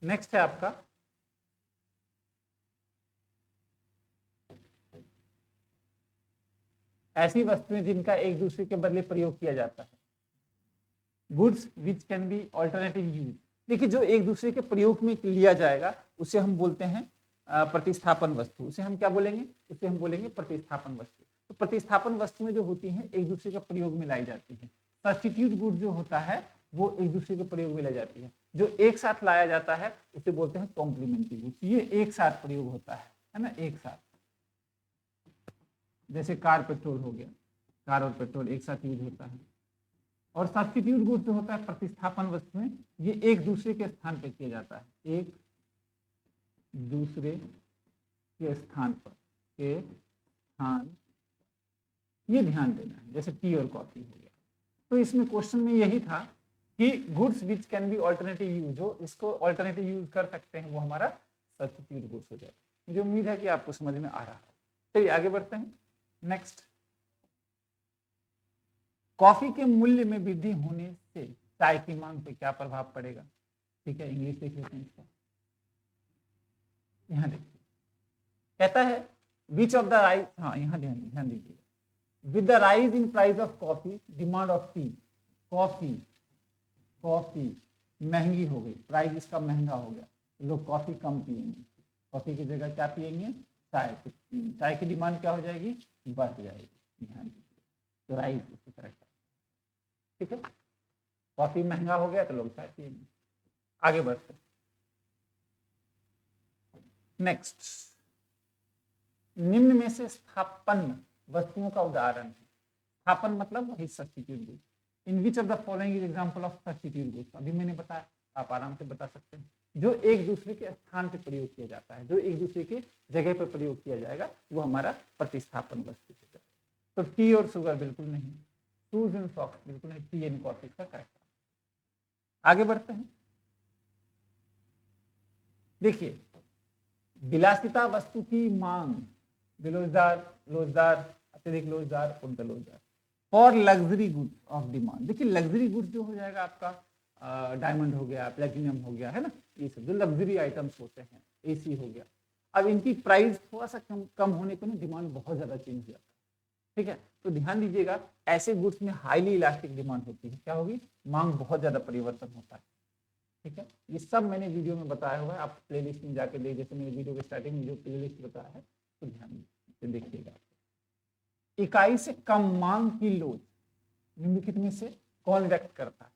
नेक्स्ट है आपका ऐसी वस्तुएं जिनका एक दूसरे के बदले प्रयोग किया जाता है, goods which can be alternative use. देखिए जो एक दूसरे के प्रयोग में लिया जाएगा उसे हम बोलते हैं प्रतिस्थापन वस्तु, उसे हम क्या बोलेंगे, उसे हम बोलेंगे प्रतिस्थापन वस्तु। तो प्रतिस्थापन वस्तुएं जो होती हैं एक दूसरे के प्रयोग में लाई जाती है। सब्स्टिट्यूट गुड जो होता है वो एक दूसरे के प्रयोग में लाई जाती है। जो एक साथ लाया जाता है उसे बोलते हैं कॉम्प्लीमेंट्री गुड्स, ये एक साथ प्रयोग होता है ना, एक साथ। जैसे कार पेट्रोल हो गया, कार और पेट्रोल एक साथ यूज होता है। और सब्स्टिट्यूट गुड्स जो होता है प्रतिस्थापन वस्तुएं, ये एक दूसरे के स्थान पर किया जाता है, एक दूसरे के स्थान पर, के स्थान, ये ध्यान देना है। जैसे टी और कॉफी हो गया। तो इसमें क्वेश्चन में यही था कि goods which can be alternative use, जो इसको ऑल्टरनेटिव यूज कर सकते हैं वो हमारा सब्स्टिट्यूट गुड्स हो जाएगा। मुझे उम्मीद है कि आपको समझ में आ रहा है। चलिए आगे बढ़ते हैं। नेक्स्ट, कॉफी के मूल्य में वृद्धि होने से चाय की मांग पे क्या प्रभाव पड़ेगा? ठीक है, इंग्लिश देख लेते हैं इसका। यहाँ देखिए, कहता है विच ऑफ द राइज, हाँ यहाँ ध्यान दीजिए, with the rise in price of coffee demand of T, coffee महंगी हो गई, प्राइस इसका महंगा हो गया, लोग कॉफी कम पिएंगे, कॉफी की जगह क्या पिएंगे, चाय। चाय की डिमांड क्या हो जाएगी, बढ़ जाएगी। ध्यान दीजिए, तो राइज इसकी करेक्ट, ठीक है, कॉफी महंगा हो गया तो लोग चाय पिएंगे। आगे बढ़ते, नेक्स्ट, निम्न में से स्थापन वस्तुओं का उदाहरण है। स्थापन मतलब वही substitute good. In which of the following is example of substitute good? अभी मैंने बताया, आप आराम से बता सकते हैं। जो एक दूसरे के स्थान पे प्रयोग किया जाता है, जो एक दूसरे के जगह पर प्रयोग किया जाएगा वो हमारा प्रतिस्थापन वस्तु है। तो टी और शुगर बिल्कुल नहीं, शूज एंड सॉक्स बिल्कुल नहीं, टी एंड कॉफी का करेक्ट। आगे बढ़ते हैं। देखिए, विलासिता वस्तु की मांग, लोजदार, अत्यधिक लोजदार, उल्टा लोजदार, for luxury goods of demand. देखिए लग्जरी गुड्स जो हो जाएगा आपका डायमंड हो गया, प्लेटिनम हो गया, है ना, ये सब जो लग्जरी आइटम्स होते हैं, एसी हो गया। अब इनकी प्राइस थोड़ा सा कम होने पर ना डिमांड बहुत ज्यादा चेंज हो जाता है, ठीक है। तो ध्यान दीजिएगा, ऐसे गुड्स में हाईली इलास्टिक डिमांड होती है, क्या होगी, मांग बहुत ज्यादा परिवर्तन होता है, ठीक है। ये सब मैंने वीडियो में बताया हुआ है, आप प्लेलिस्ट में जाके देख, जैसे मेरे वीडियो के स्टार्टिंग में जो प्लेलिस्ट बताया है तो ध्यान से देखिएगा। इकाई से कम मांग की लोच निम्नलिखित में से कौन व्यक्त करता है?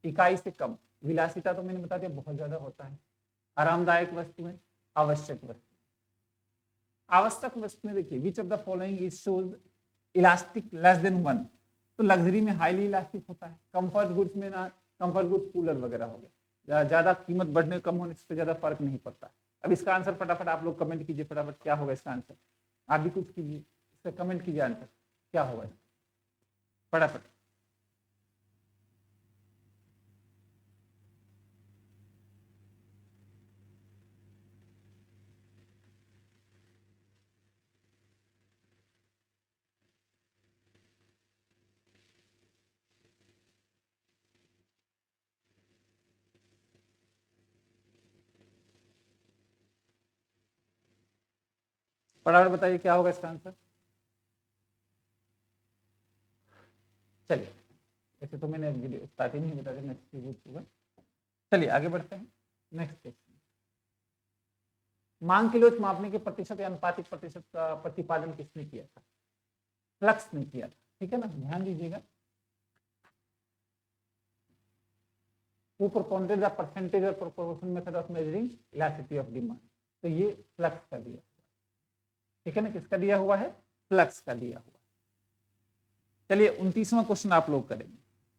इकाई से कम, विलासिता तो मैंने बता दिया बहुत ज्यादा होता है, आरामदायक वस्तुएं, आवश्यक वस्तु। आवश्यक वस्तुएं देखिए, विच of the following is shows elastic less than 1? तो लग्जरी में हाईली इलास्टिक होता है। कंफर्ट गुड्स में ना, कंफर्ट गुड्स कूलर वगैरह हो गया, ज्यादा कीमत बढ़ने कम होने से ज्यादा फर्क नहीं पड़ता। अब इसका आंसर फटाफट आप लोग कमेंट कीजिए, फटाफट क्या होगा इसका आंसर, आप भी कुछ कीजिए, इसका कमेंट कीजिए आंसर क्या होगा फटाफट। फटाफट बताइए क्या होगा इसका आंसर। चलिए, ऐसे तो मैंने वीडियो स्टार्टिंग ही बता दिया, नेक्स्ट होगा। चलिए आगे बढ़ते हैं। नेक्स्ट क्वेश्चन, मांग की लोच मापने के प्रतिशत या अनुपातिक प्रतिशत का प्रतिपादन किसने किया था? फ्लक्स ने किया था, ठीक है ना, ध्यान दीजिएगा। Who propounded the percentage or proportion method of measuring elasticity of demand? तो ये फ्लक्स का दिया, ठीक है ना, किसका दिया हुआ है, फ्लक्स का दिया हुआ। चलिए 29वां क्वेश्चन आप लोग करेंगे,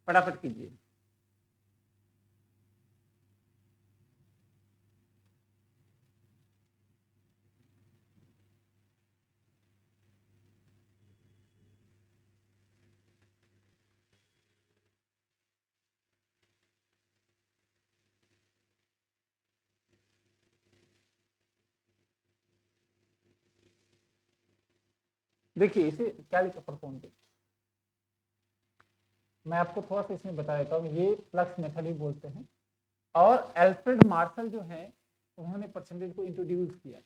फटाफट कीजिए। देखिए इसे क्या लिखा परफॉर्म, मैं आपको थोड़ा सा इसमें बता देता हूँ, ये फ्लक्स मेथड ही बोलते हैं। और एल्फ्रेड मार्शल जो है उन्होंने परसेंटेज को इंट्रोड्यूस किया था,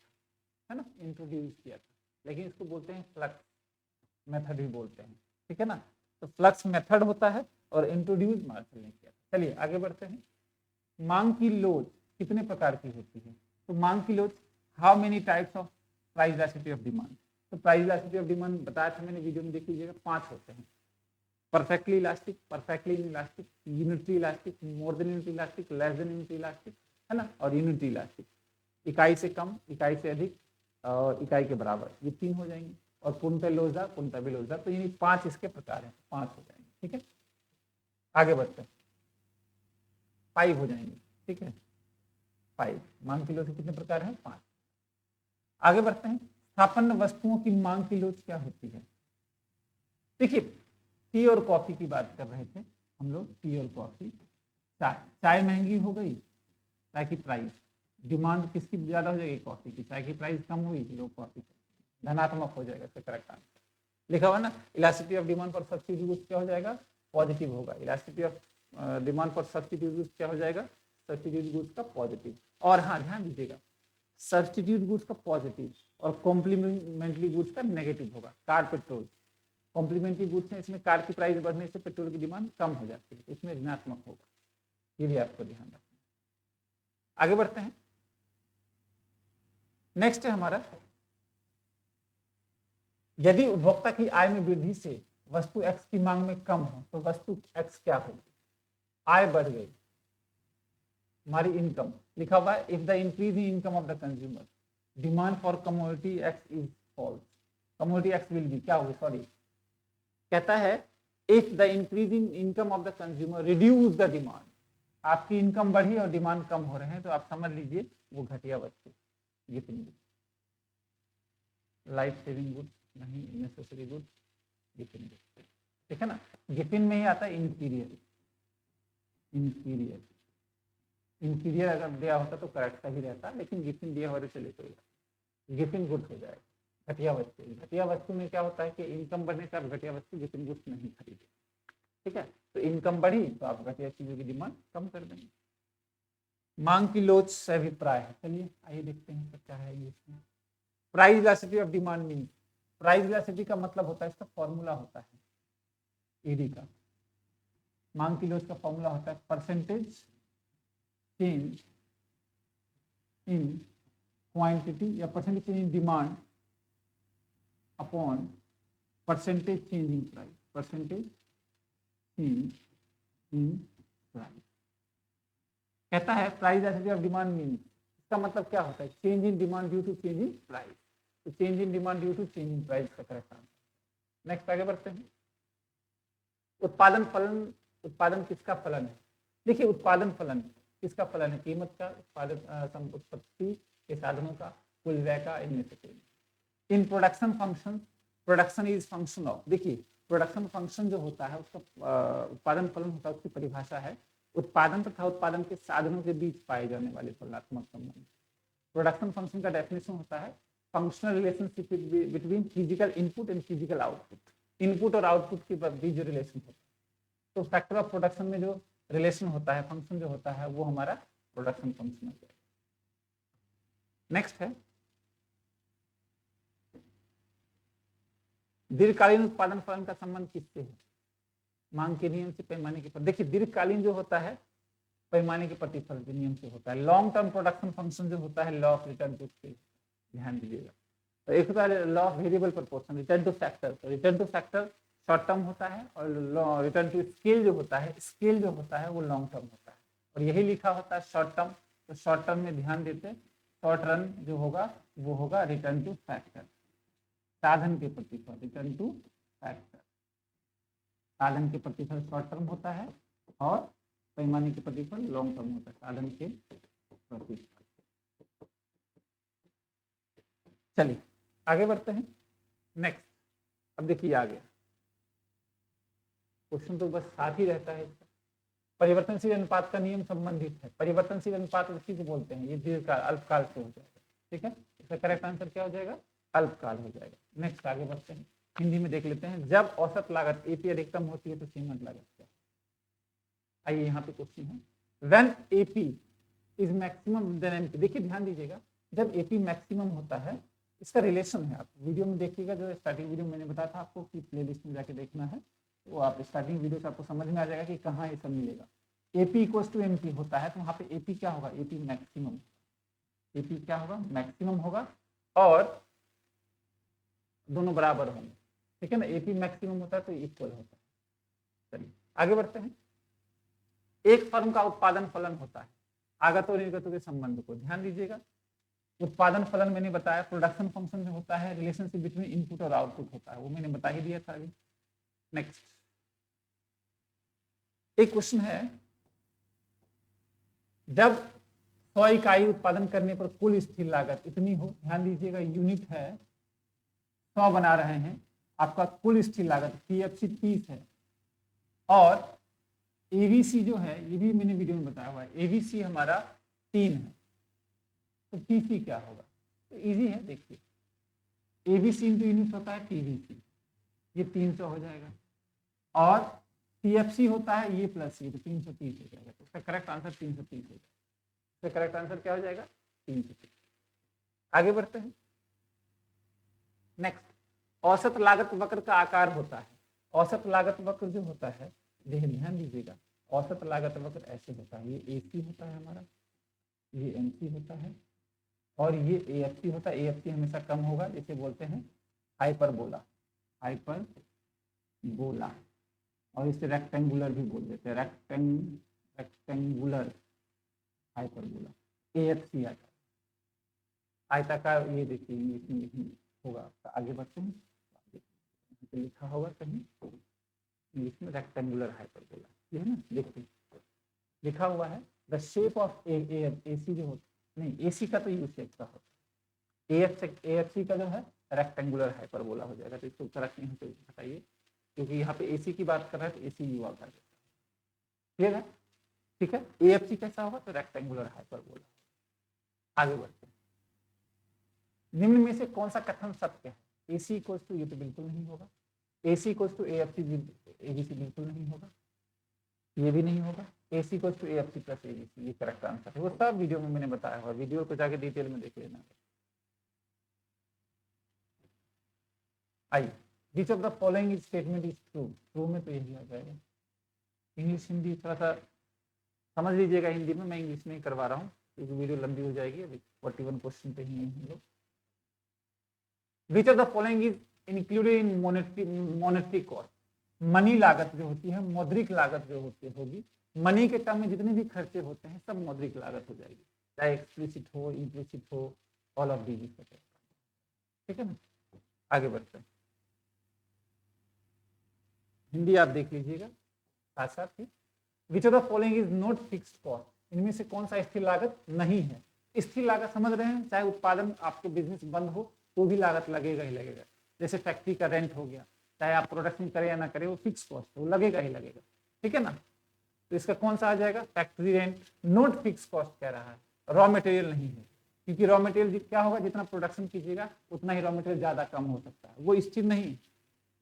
है ना, इंट्रोड्यूस किया था, लेकिन इसको बोलते हैं फ्लक्स मेथड ही बोलते हैं, ठीक है ना। तो फ्लक्स मेथड होता है और इंट्रोड्यूस मार्शल ने किया। चलिए आगे बढ़ते हैं। मांग की लोच कितने प्रकार की होती है? तो मांग की लोच, how many types of price elasticity of demand. तो प्राइस इलास्टिसिटी ऑफ डिमांड बताया था मैंने वीडियो में, देख लीजिएगा, 5 होते हैं। Perfectly elastic, perfectly elastic, unitary elastic, more than unitary elastic, less than unitary elastic, है ना, और यूनिटरी इलास्टिक, इकाई से कम, इकाई से अधिक और इकाई के बराबर, ये 3 हो जाएंगे। और पूर्णतः लोचदार, पूर्णतः विलोचदार, तो यानी 5 इसके प्रकार हैं, 5 हो जाएंगे, ठीक है। आगे बढ़ते हैं, 5 हो जाएंगे, ठीक है, 5 मांग की लोच कितने प्रकार हैं? 5। आगे बढ़ते हैं, स्थापन्न वस्तुओं की मांग की लोच क्या होती है? देखिए टी और कॉफी की बात कर रहे थे हम लोग, टी और कॉफी। चाय महंगी हो गई, चाय की प्राइस, डिमांड किसकी ज्यादा हो जाएगी? कॉफी की। चाय की प्राइस कम हुई, लोग कॉफी, धनात्मक हो जाएगा, इसका करेक्ट आंसर लिखा हुआ ना। Elasticity of demand for substitute क्या हो जाएगा? पॉजिटिव होगा। Elasticity of demand for substitute क्या हो जाएगा? सब्स्टिट्यूट गुड्स का पॉजिटिव। और हाँ ध्यान दीजिएगा, सब्स्टिट्यूट गुड्स का पॉजिटिव और कॉम्प्लीमेंट्री गुड्स का नेगेटिव होगा। कार पेट्रोल कॉम्प्लीमेंट्री गुड्स है, इसमें कार की प्राइस बढ़ने से पेट्रोल की डिमांड कम हो जाती है, इसमें ऋणात्मक होगा, ये भी आपको ध्यान रखना। आगे बढ़ते हैं, नेक्स्ट है हमारा, यदि उपभोक्ता की आय में वृद्धि से वस्तु एक्स की मांग में कम हो तो वस्तु एक्स क्या होगी? आय बढ़ गई, हमारी इनकम लिखा हुआ है, if the increase in income of the consumer demand for commodity X is falls, commodity X will be क्या होगी? सॉरी, कहता है if the increase in income of the consumer reduce the demand, आपकी income बढ़ी और demand कम हो रहे हैं तो आप समझ लीजिए वो घटिया वस्तु, gifting good, life saving good नहीं, नेसेसरी गुड, गिफ्टिंग गुड, ठीक है ना। गिफ्टिंग में ही आता है इंटीरियर, इंटीरियर, इंटीरियर अगर दिया होता तो करेक्ट सही रहता, लेकिन गिफ्टिंग दिया हो चले तो गिफ्टिंग गुड हो जाएगा। घटिया वस्तु, घटिया वस्तु में क्या होता है कि इनकम बढ़ने से आप घटिया वस्तु गिफ्टिंग गुड्स नहीं खरीदे, ठीक है। तो इनकम बढ़ी तो आप घटिया चीजों की डिमांड कम कर देंगे। मांग की लोच से अभिप्राय है, चलिए आइए देखते हैं तो क्या है ये इसमें। Price elasticity of demand mean, price elasticity का मतलब होता है, इसका फॉर्मूला होता है ईडी का। मांग की लोच का फॉर्मूला होता है परसेंटेज चेंज इन क्वांटिटी या percentage change in demand upon percentage change in price, percentage change in price. कहता है price elasticity of demand mean, इसका मतलब क्या होता है? Change in demand due to change in price, तो change in demand due to change in price का correct answer. Next आगे बढ़ते हैं, उत्पादन फलन, उत्पादन किसका फलन है? देखिए उत्पादन फलन किसका फलन है? कीमत का, उत्पादन उत्पत्ति के साधनों का, कुल व्यय का, इनमें से कोई। In production function, production is function of, देखिए प्रोडक्शन फंक्शन जो होता है उसका उत्पादन फलन होता है, उसकी परिभाषा है उत्पादन तथा उत्पादन के साधनों के बीच पाए जाने वाले फलनात्मक संबंध। प्रोडक्शन फंक्शन का डेफिनेशन होता है functional relationship between physical input and physical output, input और आउटपुट के बीच जो रिलेशन होता है, तो फैक्टर ऑफ प्रोडक्शन में जो रिलेशन होता है, फंक्शन जो होता है, वो हमारा प्रोडक्शन फंक्शन होता है। नेक्स्ट है दीर्घकालीन उत्पादन फलन का संबंध किससे है? मांग के नियम से, पैमाने के पर। देखिए दीर्घकालीन जो होता है पैमाने के प्रतिफल के नियम से होता है। लॉन्ग टर्म प्रोडक्शन फंक्शन जो होता है law of return to scale, ध्यान दीजिएगा। तो एक होता है law of variable proportion, return to factor, तो return to factor short term होता है और रिटर्न टू स्केल जो होता है, स्केल जो होता है वो लॉन्ग टर्म होता है, और यही लिखा होता है शॉर्ट टर्म। तो शॉर्ट टर्म में ध्यान देते, शॉर्ट रन जो होगा वो होगा रिटर्न टू फैक्टर, साधन के प्रतिफल, रिटर्न टू फैक्टर, साधन के प्रतिफल शॉर्ट टर्म होता है और पैमाने के प्रतिफल लॉन्ग टर्म होता है, साधन के प्रतिफल। चलिए आगे बढ़ते हैं, नेक्स्ट। अब देखिए आ गया क्वेश्चन, तो बस साथ ही रहता है इसका। परिवर्तनशील अनुपात का नियम संबंधित है। परिवर्तनशील अनुपात उसी को बोलते हैं, ये दीर्घकाल अल्पकाल से हो जाएगा, ठीक है। इसका करेक्ट आंसर क्या हो जाएगा? अल्पकाल हो जाएगा। नेक्स्ट आगे बढ़ते हैं, हिंदी में देख लेते हैं। जब औसत लागत एपी अधिकतम होती है तो सीमांत लागत क्या? आइए यहाँ पे क्वेश्चन है, when AP is maximum then MP. देखिए ध्यान दीजिएगा, जब एपी मैक्सिमम होता है, इसका रिलेशन है, आप वीडियो में देखिएगा, जो स्टार्टिंग वीडियो मैंने बताया था आपको कि प्लेलिस्ट में जाके देखना है, वो आप स्टार्टिंग वीडियो से आपको समझ में आ जाएगा कि कहाँ ये सब मिलेगा। एपी इक्वल्स टू एमपी होता है तो वहाँ पे एपी क्या होगा, एपी मैक्सिमम, एपी क्या होगा, मैक्सिमम होगा, और दोनों बराबर होंगे, ठीक है ना। एपी मैक्सिमम होता है तो इक्वल होता है। चलिए आगे बढ़ते हैं। एक फर्म का उत्पादन फलन होता है, आगत और निर्गतों के संबंध को ध्यान दीजिएगा। उत्पादन फलन मैंने बताया, प्रोडक्शन फंक्शन में होता है, रिलेशनशिप बिटवीन इनपुट और आउटपुट होता है, वो मैंने बता ही दिया था अभी। नेक्स्ट एक क्वेश्चन है, जब 100 इकाई उत्पादन करने पर कुल स्थिर लागत इतनी हो, ध्यान दीजिएगा यूनिट है 100 बना रहे हैं, आपका कुल स्थिर लागत पीएफसी 30 है, और एबीसी जो है, ये भी मैंने वीडियो में बताया हुआ है, एबीसी हमारा 3 है, तो पीसी क्या होगा? तो इजी है, देखिए एबीसी इंटू यूनिट होता है पीवीसी, ये 300 हो जाएगा, और पीएफसी होता है ये प्लस ये, तो 330 हो जाएगा। तो इसका करेक्ट आंसर 330 हो जाएगा। इसका करेक्ट आंसर क्या हो जाएगा? 330। आगे बढ़ते हैं। नेक्स्ट, औसत लागत वक्र का आकार होता है। औसत लागत वक्र जो होता है, ध्यान दीजिएगा, औसत लागत वक्र ऐसे होता है, ये एसी होता है हमारा, ये एमसी होता है, और ये एएफसी होता है। एएफसी हमेशा कम होगा, जिसे बोलते हैं हाइपरबोला, हाइपरबोला, और इसे रेक्टेंगुलर भी बोल देते हैं, रेक्टेंगुलर हाइपरबोला, एएफसी आता है आयताकार। ये देखिए इंग्लिश में होगा। आगे बढ़ते हैं, लिखा होगा कहीं इंग्लिश में रेक्टेंगुलर हाइपरबोला, ये है ना, देखिए लिखा हुआ है, द शेप ऑफ एसी जो होता नहीं, एसी का तो यू शेप का होता है, एएफसी का जो है रेक्टेंगुलर हाइपरबोला हो जाएगा। तो इसको करेक्ट यहाँ पे बताइए, क्योंकि यहाँ पे एसी की बात कर रहा है तो एसी यू आता है, क्लियर है, ठीक है। एएफसी कैसा होगा? तो रेक्टेंगुलर हाइपरबोला। आगे बढ़ते हैं। निम्न में से कौन सा कथन सत्य है? एसी इक्वल्स टू, ये तो बिल्कुल नहीं होगा, AC equals to AFC ABC बिल्कुल नहीं होगा, ये भी नहीं होगा, AC equals to AFC plus ABC, ये करेक्ट आंसर है। वो सब वीडियो में मैंने बताया हुआ, वीडियो को जाके डिटेल में देख लेना। आइए, विच of the following statement is true? True में तो यही आ जाएगा। इंग्लिश हिंदी थोड़ा सा समझ लीजिएगा, हिंदी में मैं इंग्लिश में ही करवा रहा हूँ क्योंकि वीडियो लंबी हो जाएगी, अभी 41 क्वेश्चन पे ही हम लोग। विच of the following is included in monetary cost? Money लागत जो होती है, मौद्रिक लागत जो होगी, मनी के टर्म में जितने भी खर्चे होते हैं सब मौद्रिक लागत हो जाएगी, चाहे एक्सप्लिसिट हो, इम्प्लिसिट हो, ऑल ऑफ दीज, ठीक है ना। आगे बढ़ते हैं, हिंदी आप देख लीजिएगा साथ साथ ही। Which of the following is not fixed cost? इनमें से कौन सा स्थिर लागत नहीं है? स्थिर लागत समझ रहे हैं, चाहे उत्पादन आपके बिजनेस बंद हो तो भी लागत लगेगा ही लगेगा। जैसे फैक्ट्री का रेंट हो गया, चाहे आप प्रोडक्शन करें या ना करें, वो फिक्स कॉस्ट है, वो लगेगा ही लगेगा, ठीक है ना। तो इसका कौन सा आ जाएगा? Factory rent not fix cost कह रहा है, रॉ मटेरियल नहीं है, क्योंकि रॉ मटेरियल क्या होगा, जितना प्रोडक्शन कीजिएगा उतना ही रॉ मटेरियल ज्यादा कम हो सकता है, वो स्थिर नहीं,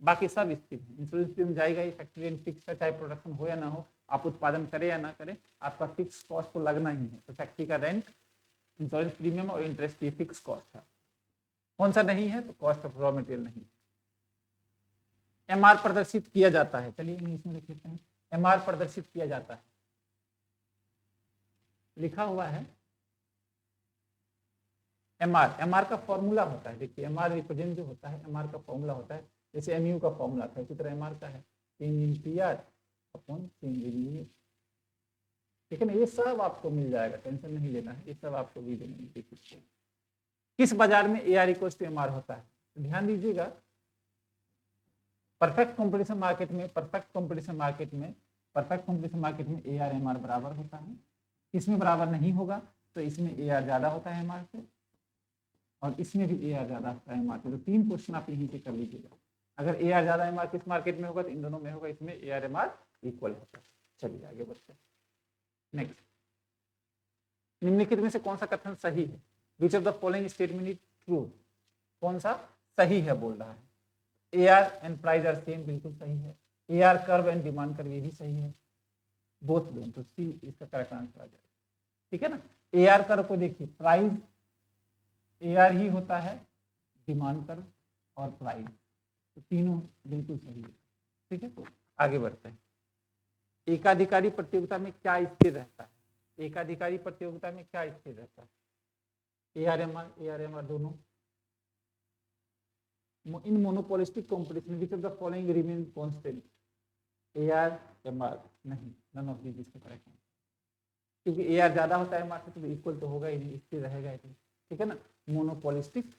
बाकी सब स्थिर है। इंश्योरेंस में जाएगा ही, फैक्ट्री रेंट फिक्स है, चाहे प्रोडक्शन हो या ना हो, आप उत्पादन करें या ना करें, आपका फिक्स कॉस्ट तो लगना ही है। तो फैक्ट्री का रेंट, इंश्योरेंस प्रीमियम और इंटरेस्ट की फिक्स कॉस्ट है। कौन सा नहीं है? तो कॉस्ट ऑफ रॉ मटेरियल नहीं। एमआर प्रदर्शित किया जाता है, चलिए इंग्लिश में लिख लेते हैं, एमआर प्रदर्शित किया जाता है, लिखा हुआ है एमआर। एमआर का फॉर्मूला होता है, देखिए एमआर रिप्रेजेंट जो होता है, एमआर का फॉर्मूला होता है, जैसे एमयू का फॉर्मूला था, इसी तरह एमआर का है change in PR upon change in unit, ठीक है ना। ये सब आपको मिल जाएगा, टेंशन नहीं लेना है, ये सब आपको वीडियो में देखिए। किस बाजार में एआर इक्वल्स टू एमआर होता है? तो ध्यान दीजिएगा, परफेक्ट कंपटीशन मार्केट में, परफेक्ट कंपटीशन मार्केट में एआर एमआर बराबर होता है। इसमें बराबर नहीं होगा तो इसमें एआर ज्यादा होता है एमआर से, और इसमें भी एआर ज्यादा होता है एमआर से। तो 3 क्वेश्चन आप यहीं से कर लीजिएगा। अगर एआर ज्यादा एमआर किस मार्केट में होगा तो इन दोनों में होगा, इसमें एआर एमआर इक्वल होता है। चलिए आगे बढ़ते हैं। नेक्स्ट, निम्नलिखित में से कौन सा कथन सही है? Which of the following statement is true? कौन सा सही है बोल रहा है? A R and price are same, बिल्कुल सही है। A R curve and demand curve, ये भी सही है, बोथ दोनों, तो सी इसका करेक्ट आंसर आ जाएगा। ठीक है ना, ए आर कर्व को देखिए, प्राइस ए आर ही होता है, डिमांड कर्व और प्राइस, तो तीनों बिल्कुल सही है। ठीक है, तो आगे बढ़ते हैं। एकाधिकारी प्रतियोगिता में क्या स्थिर रहता है? एकाधिकारी प्रतियोगिता में क्या स्थिर रहता है? ए आर एम आर दोनों। In monopolistic competition which of the following remain constant? A R M R नहीं, नन ऑफ दीज इसका करेक्ट है, क्योंकि ए आर ज्यादा होता है एम आर से, तो इक्वल तो होगा ही नहीं, स्थिर रहेगा ही नहीं। ठीक है ना, मोनोपोलिस्टिक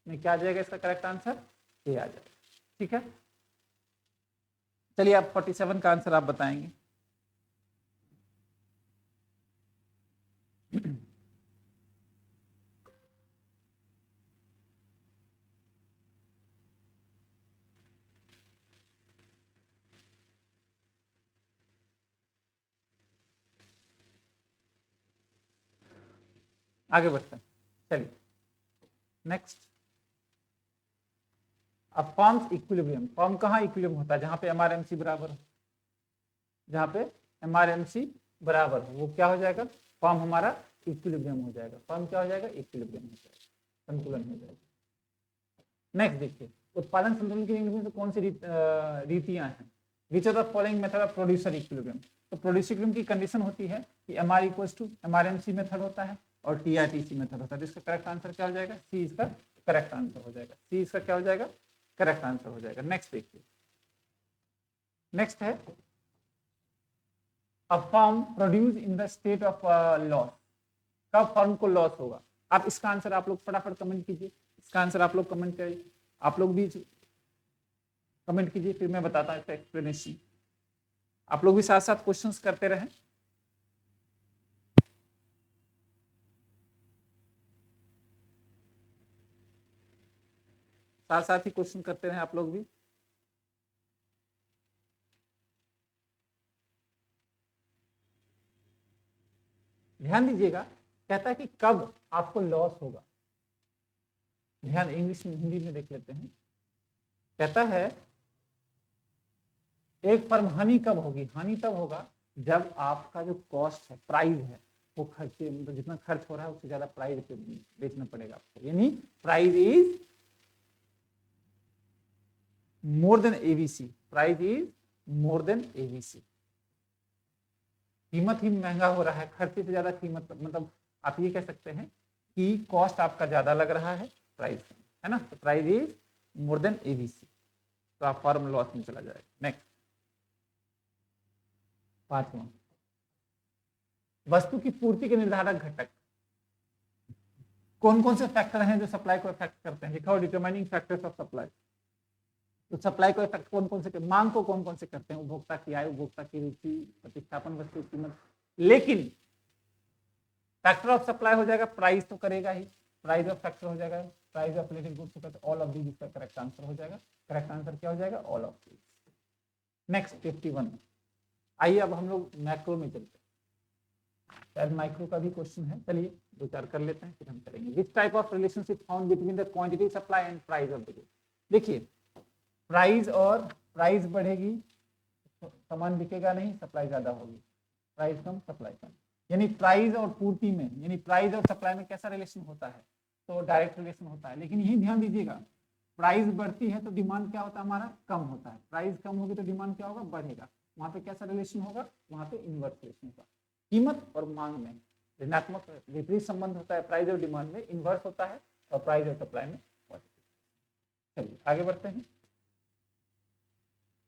में क्या आ जाएगा इसका करेक्ट आंसर? ए आ जाएगा। ठीक है, चलिए आप 47 का आंसर आप बताएंगे। आगे बढ़ते हैं, चलिए नेक्स्ट। अब फॉर्म्स इक्विलिब्रियम, फॉर्म कहाँ इक्विलिब्रियम होता है? जहां पे एमआरएमसी बराबर हो, जहां पे एमआरएमसी बराबर हो, वो क्या हो जाएगा? फॉर्म हमारा इक्विलिब्रियम हो जाएगा। फॉर्म क्या हो जाएगा? इक्विलिब्रियम हो जाएगा, संतुलन हो जाएगा। नेक्स्ट देखिए, उत्पादन संतुलन की इंग्लिश में कौन सी रीतियां हैं? विच of the following method of producer equilibrium? तो प्रोड्यूसर इक्विलिब्रियम की कंडीशन होती है कि एमआर इक्वल्स टू एमआरएमसी मेथड होता है और टीआरटीसी मेथड होता है। तो इसका करेक्ट आंसर क्या हो जाएगा? सी इसका करेक्ट आंसर हो जाएगा। सी इसका क्या हो जाएगा? करेक्ट आंसर हो जाएगा। नेक्स्ट देखिए, नेक्स्ट है a firm produce in the state of loss. कब फर्म को लॉस होगा? आप इसका आंसर आप लोग फटाफट कमेंट कीजिए, इसका आंसर आप लोग कमेंट करिए, आप लोग भी कमेंट कीजिए, फिर मैं बताता हूं इसका एक्सप्लेनेशन। आप लोग भी साथ साथ क्वेश्चंस करते रहें। साथ साथ ही क्वेश्चन करते रहें आप लोग भी। ध्यान दीजिएगा, कहता है कि कब आपको लॉस होगा। ध्यान, इंग्लिश में हिंदी में देख लेते हैं। कहता है एक फर्म हानि कब होगी? हानि तब होगा जब आपका जो कॉस्ट है, प्राइस है, वो खर्चे मतलब जितना खर्च हो रहा है उससे ज्यादा प्राइस पे बेचना पड़ेगा आपको, यानी price is more than ABC. Price is more than ABC, कीमत ही महंगा हो रहा है, खर्चे से ज्यादा कीमत, मतलब आप ये कह सकते हैं कि कॉस्ट आपका ज्यादा लग रहा है प्राइस, है ना, तो price is more than ABC, तो आप फर्म लॉस में चला जाएगा। नेक्स्ट, पांचवा, वस्तु की पूर्ति के निर्धारक घटक। कौन कौन से फैक्टर हैं जो सप्लाई को इफेक्ट करते हैं? लिखा हो डिटरमाइनिंग फैक्टर्स ऑफ सप्लाई। तो सप्लाई को इफेक्ट कौन कौन से, मांग को कौन कौन से करते हैं? उपभोक्ता की आय, उपभोक्ता की रुचि, प्रतिस्थापन वस्तु की कीमत। लेकिन फैक्टर ऑफ सप्लाई हो जाएगा, प्राइस तो करेगा ही, प्राइस ऑफ फैक्टर हो जाएगा, प्राइस ऑफ रिलेटेड गुड्स होगा, तो ऑल ऑफ दीज इसका करेक्ट आंसर हो जाएगा। करेक्ट आंसर क्या हो जाएगा? All of these. नेक्स्ट 51। आइए अब हम लोग मैक्रो में चलते हैं, शायद माइक्रो का भी क्वेश्चन है, चलिए दो चार कर लेते हैं फिर हम करेंगे। विच type of relationship found between the quantity supply and price of the goods? देखिए, प्राइस और प्राइस बढ़ेगी सामान बिकेगा नहीं, सप्लाई ज्यादा होगी, प्राइस कम सप्लाई कम, यानी प्राइस और पूर्ति में, यानी प्राइस और सप्लाई में कैसा रिलेशन होता है? तो डायरेक्ट रिलेशन होता है। लेकिन यही ध्यान दीजिएगा, प्राइस बढ़ती है तो डिमांड क्या होता है? हमारा कम होता है। प्राइस कम होगी तो डिमांड क्या होगा? बढ़ेगा। वहां पे कैसा रिलेशन होगा? वहां पे इनवर्स रिलेशन होगा। कीमत और मांग में ऋणात्मक विपरीत संबंध होता है, प्राइस और डिमांड में इनवर्स होता है, और प्राइस और सप्लाई में पॉजिटिव। चलिए आगे बढ़ते हैं।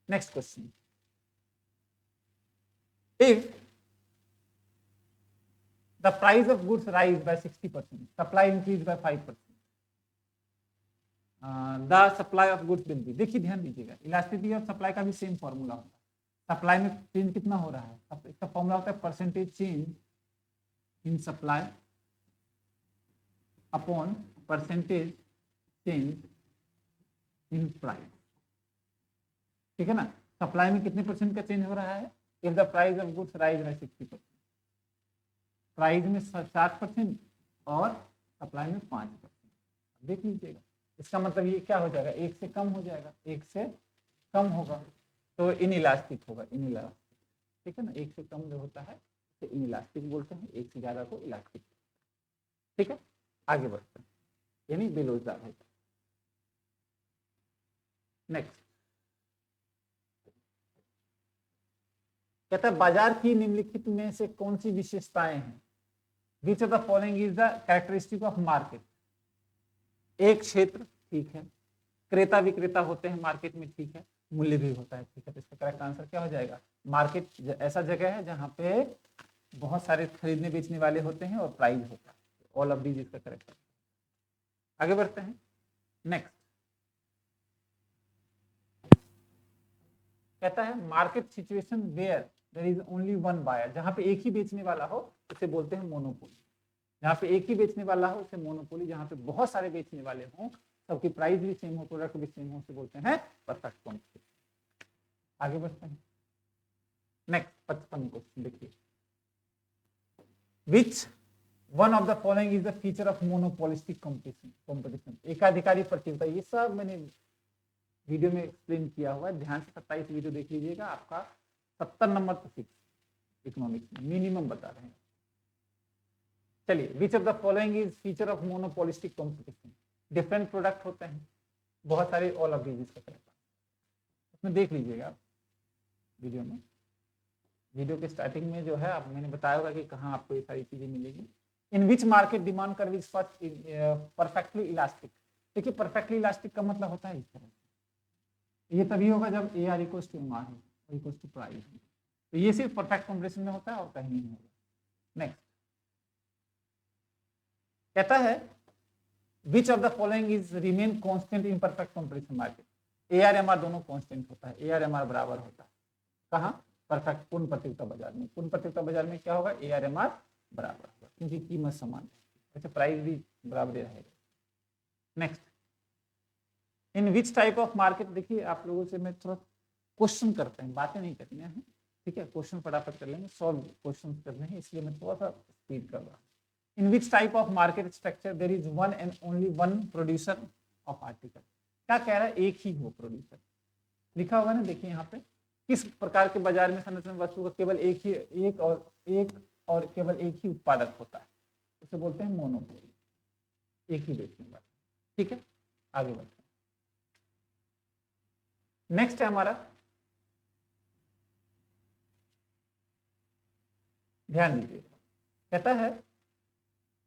Next question, if the price of goods rise by 60%, supply increase by 5%, the supply of goods will be। देखिए ध्यान दीजिएगा, इलास्टिसिटी ऑफ सप्लाई का भी सेम फॉर्मूला होता है। सप्लाई में चेंज कितना हो रहा है? इसका फॉर्मूला होता है percentage change in supply upon percentage change in price. ठीक है ना, सप्लाई में कितने परसेंट का चेंज हो रहा है? If the price of goods rise by 60%, price में 60% और सप्लाई में 5%। देख लीजिएगा, इसका मतलब ये क्या हो जाएगा, एक से कम हो जाएगा, एक से कम होगा तो इनइलास्टिक होगा, इनइलास्टिक, ठीक है ना। एक से कम जो होता है तो इनइलास्टिक बोलते हैं, एक से ज्यादा को इलास्टिक, ठीक है। आगे बढ़ते हैं, यानी बेलोजदार होता है। नेक्स्ट कहता है बाजार की निम्नलिखित में से कौन सी विशेषताएं हैं, विच of the following is the characteristic of market. एक क्षेत्र, ठीक है, क्रेता विक्रेता होते हैं मार्केट में, ठीक है, मूल्य भी होता है, ठीक है। तो इसका करेक्ट आंसर क्या हो जाएगा, मार्केट ऐसा जगह है जहां पे बहुत सारे खरीदने बेचने वाले होते हैं और प्राइस होता है। ऑल ऑफ दीज इसका करेक्ट है। आगे बढ़ते हैं। नेक्स्ट कहता है market situation where there is only one buyer, जहां पे एक ही बेचने वाला हो उसे बोलते हैं मोनोपोली। जहां पे एक ही बेचने वाला हो उसे मोनोपोली, जहां पे बहुत सारे बेचने वाले हों, सबकी प्राइस भी सेम हो, प्रोडक्ट भी सेम हो, उसे बोलते हैं परफेक्ट कॉम्पिटिशन। आगे बढ़ते हैं। नेक्स्ट 55 क्वेश्चन देखिए, which one of the following is the feature of monopolistic competition. एकाधिकारी प्रतियोगिता, ये सब मैंने वीडियो में एक्सप्लेन किया हुआ है, ध्यान से 27 वीडियो देख लीजिएगा, आपका 70 नंबर तो फिक्स इकोनॉमिक्स में मिनिमम बता रहे हैं। चलिए, विच of the following is feature of monopolistic competition. Different product होते हैं, बहुत सारे, ऑल ऑफ दीज का करेक्ट, उसमें देख लीजिएगा आप वीडियो में। वीडियो के स्टार्टिंग में जो है आप मैंने बताया होगा कि कहाँ आपको ये सारी चीजें मिलेगी। In which market demand curve is perfectly elastic. देखिए परफेक्टली इलास्टिक का मतलब होता है इस तरह, ये तभी होगा जब A R equals to M R है, इक्वल्स टू प्राइस। तो ये सिर्फ परफेक्ट कॉम्पिटिशन में होता है और कहीं नहीं होगा। नेक्स्ट कहता है which of the following is remain constant in perfect competition market. A R M R दोनों कांस्टेंट होता है, ए आर एम आर बराबर होता है, कहाँ, परफेक्ट पूर्ण प्रतियोगिता बाजार में। पूर्ण प्रतियोगिता बाजार में क्या होगा, ए आर एम आर बराबर होगा, क्योंकि कीमत समान है, वैसे प्राइस भी बराबर रहेगा। Next in which type of market, देखिए आप लोगों से मैं थोड़ा क्वेश्चन करते हैं, बातें नहीं करनी है, ठीक है, क्वेश्चन फटाफट कर लेंगे, सॉल्व क्वेश्चन करने हैं, इसलिए मैं थोड़ा सा स्पीड कर रहा हूँ। In which type of market structure there is one and only one producer of article. क्या कह रहा है, एक ही हो प्रोड्यूसर, लिखा होगा ना, देखिए यहाँ पे, किस प्रकार के बाजार में संरचना वस्तु का केवल एक और केवल एक ही उत्पादक होता है, उसे बोलते हैं मोनोपोली, एक ही बेचने वाला, ठीक है। आगे बढ़ते हैं। नेक्स्ट है हमारा, ध्यान दीजिए, कहता है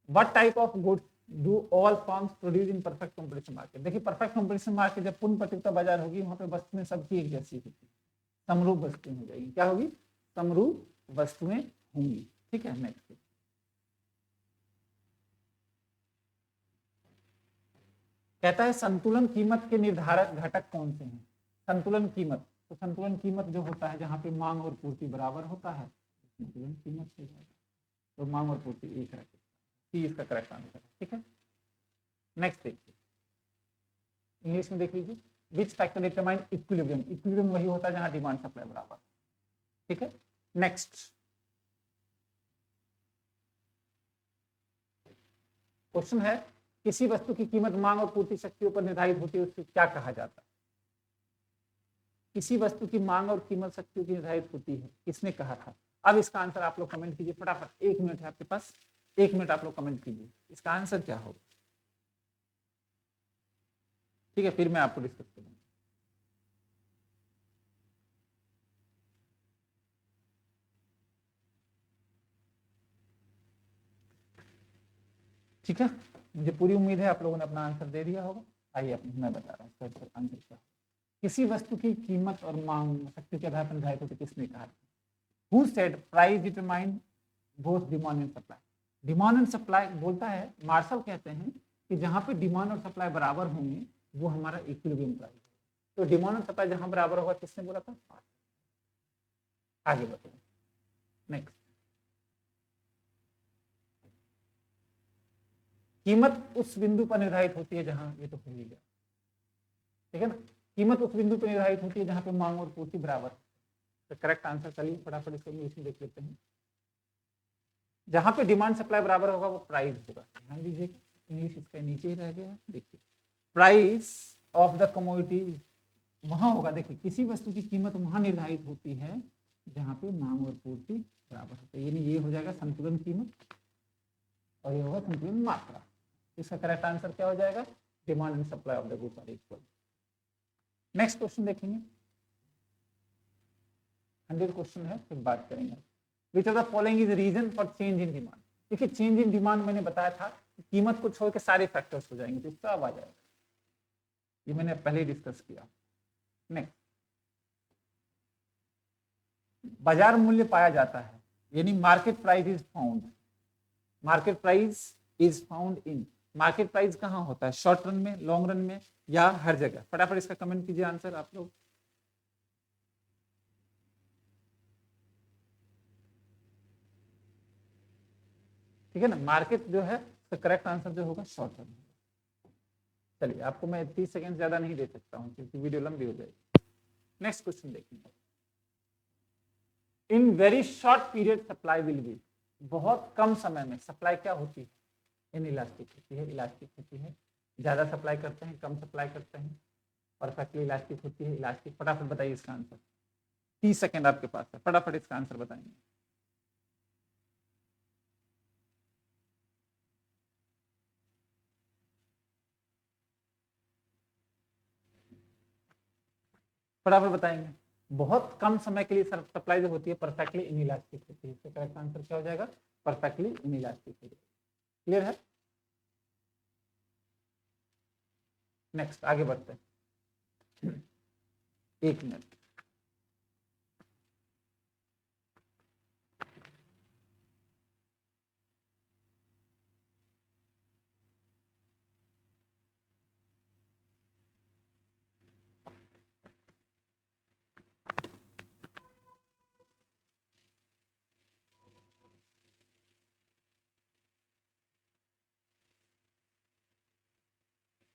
what type of goods do all firms produce in perfect competition market. देखिए परफेक्ट कॉम्पिटिशन मार्केट जब पूर्ण प्रतियोगिता बाजार होगी, वहां पे वस्तुएं सबकी एक जैसी होती है, समरूप वस्तुएं हो जाएगी, क्या होगी, समरूप वस्तुएं होंगी, ठीक है। नेक्स्ट कहता है संतुलन कीमत के निर्धारक घटक कौन से हैं। संतुलन कीमत, तो संतुलन कीमत जो होता है जहां पे मांग और पूर्ति बराबर होता है, संतुलन कीमत से जाएगा, तो मांग और पूर्ति एक रखें, सी इसका करेक्ट आंसर है, ठीक है। नेक्स्ट देखिए, इंग्लिश में देख लीजिए, which factor determine equilibrium. Equilibrium वही होता है जहां डिमांड सप्लाई बराबर, ठीक है। नेक्स्ट क्वेश्चन है किसी वस्तु की कीमत मांग और पूर्ति शक्तियों पर निर्धारित होती है, उसको क्या कहा जाता है। किसी वस्तु की मांग और कीमत शक्तियों की निर्धारित होती है, किसने कहा था। अब इसका आंसर आप लोग कमेंट कीजिए फटाफट, 1 मिनट है आपके पास, 1 मिनट आप लोग कमेंट कीजिए, इसका आंसर क्या होगा, ठीक है, फिर मैं आपको डिस्कस करूंगा। ठीक है, मुझे पूरी उम्मीद है आप लोगों ने अपना आंसर दे दिया होगा। आइए मैं बता रहा हूँ इसका आंसर क्या। किसी वस्तु की कीमत और मांग शक्ति के आधार पर निर्धारित होती है, किसने कहा। Who said price determine both demand and supply? Demand and supply बोलता है, मार्शल कहते हैं कि जहां पे डिमांड और सप्लाई बराबर होंगे वो हमारा इक्विलिब्रियम प्राइस है। तो डिमांड और सप्लाई जहां बराबर होगा, किसने बोला था, आगे बताओ। नेक्स्ट कीमत उस बिंदु पर निर्धारित होती है जहां, ये तो भूल गया, ठीक है ना, कीमत उस बिंदु पर निर्धारित होती है जहां पे मांग और पूर्ति बराबर। तो करेक्ट आंसर चलिए फटाफट इसको इंग्लिश में देख लेते हैं। जहां पे डिमांड सप्लाई बराबर होगा वो प्राइस होगा, ध्यान दीजिएगा, इंग्लिश इसका नीचे ही रह गया है, देखिए प्राइस ऑफ द कमोडिटी वहां होगा, देखिए किसी वस्तु की कीमत वहां निर्धारित होती है जहां पे मांग और पूर्ति बराबर होते हैं, यानी ये हो जाएगा संतुलन कीमत और ये होगा संतुलन मात्रा। इसका करेक्ट आंसर क्या हो जाएगा? Demand and supply of the goods are equal. Next question देखेंगे, 100 क्वेश्चन है, फिर बात करेंगे। Which of the following is reason for change in demand? देखिए चेंज इन डिमांड मैंने बताया था कि कीमत को छोड़ के सारे फैक्टर्स हो जाएंगे, तो इसका अब आ जाएगा, ये मैंने पहले ही डिस्कस किया। नेक्स्ट, बाजार मूल्य पाया जाता है, यानी market price is found. Market price is found in, market price कहाँ होता है? शॉर्ट रन में, लॉन्ग रन में, या हर जगह? फटाफट इसका कमेंट कीजिए आंसर आप लोग। ठीक है ना, मार्केट जो है तो करेक्ट आंसर जो होगा शॉर्ट रन। चलिए आपको मैं 30 सेकंड ज्यादा नहीं दे सकता हूं क्योंकि वीडियो लंबी हो जाएगी। नेक्स्ट क्वेश्चन देखेंगे, in very short period supply will be, बहुत कम समय में सप्लाई क्या होती है? इनइलास्टिक होती है, इलास्टिक होती है। ज्यादा सप्लाई करते हैं, कम सप्लाई करते हैं, परफेक्टली इलास्टिक होती है, इलास्टिक। फटाफट बताइए इसका आंसर, 30 सेकंड आपके पास है, फटाफट इसका आंसर बताएंगे। फटाफट बताएंगे। बहुत कम समय के लिए सप्लाई जो होती है परफेक्टली इनइलास्टिक होती है, इसका करेक्ट आंसर क्या हो जाएगा? परफेक्टली इनइलास्टिक हो जाएगा। क्लियर है? नेक्स्ट आगे बढ़ते हैं, 1 मिनट।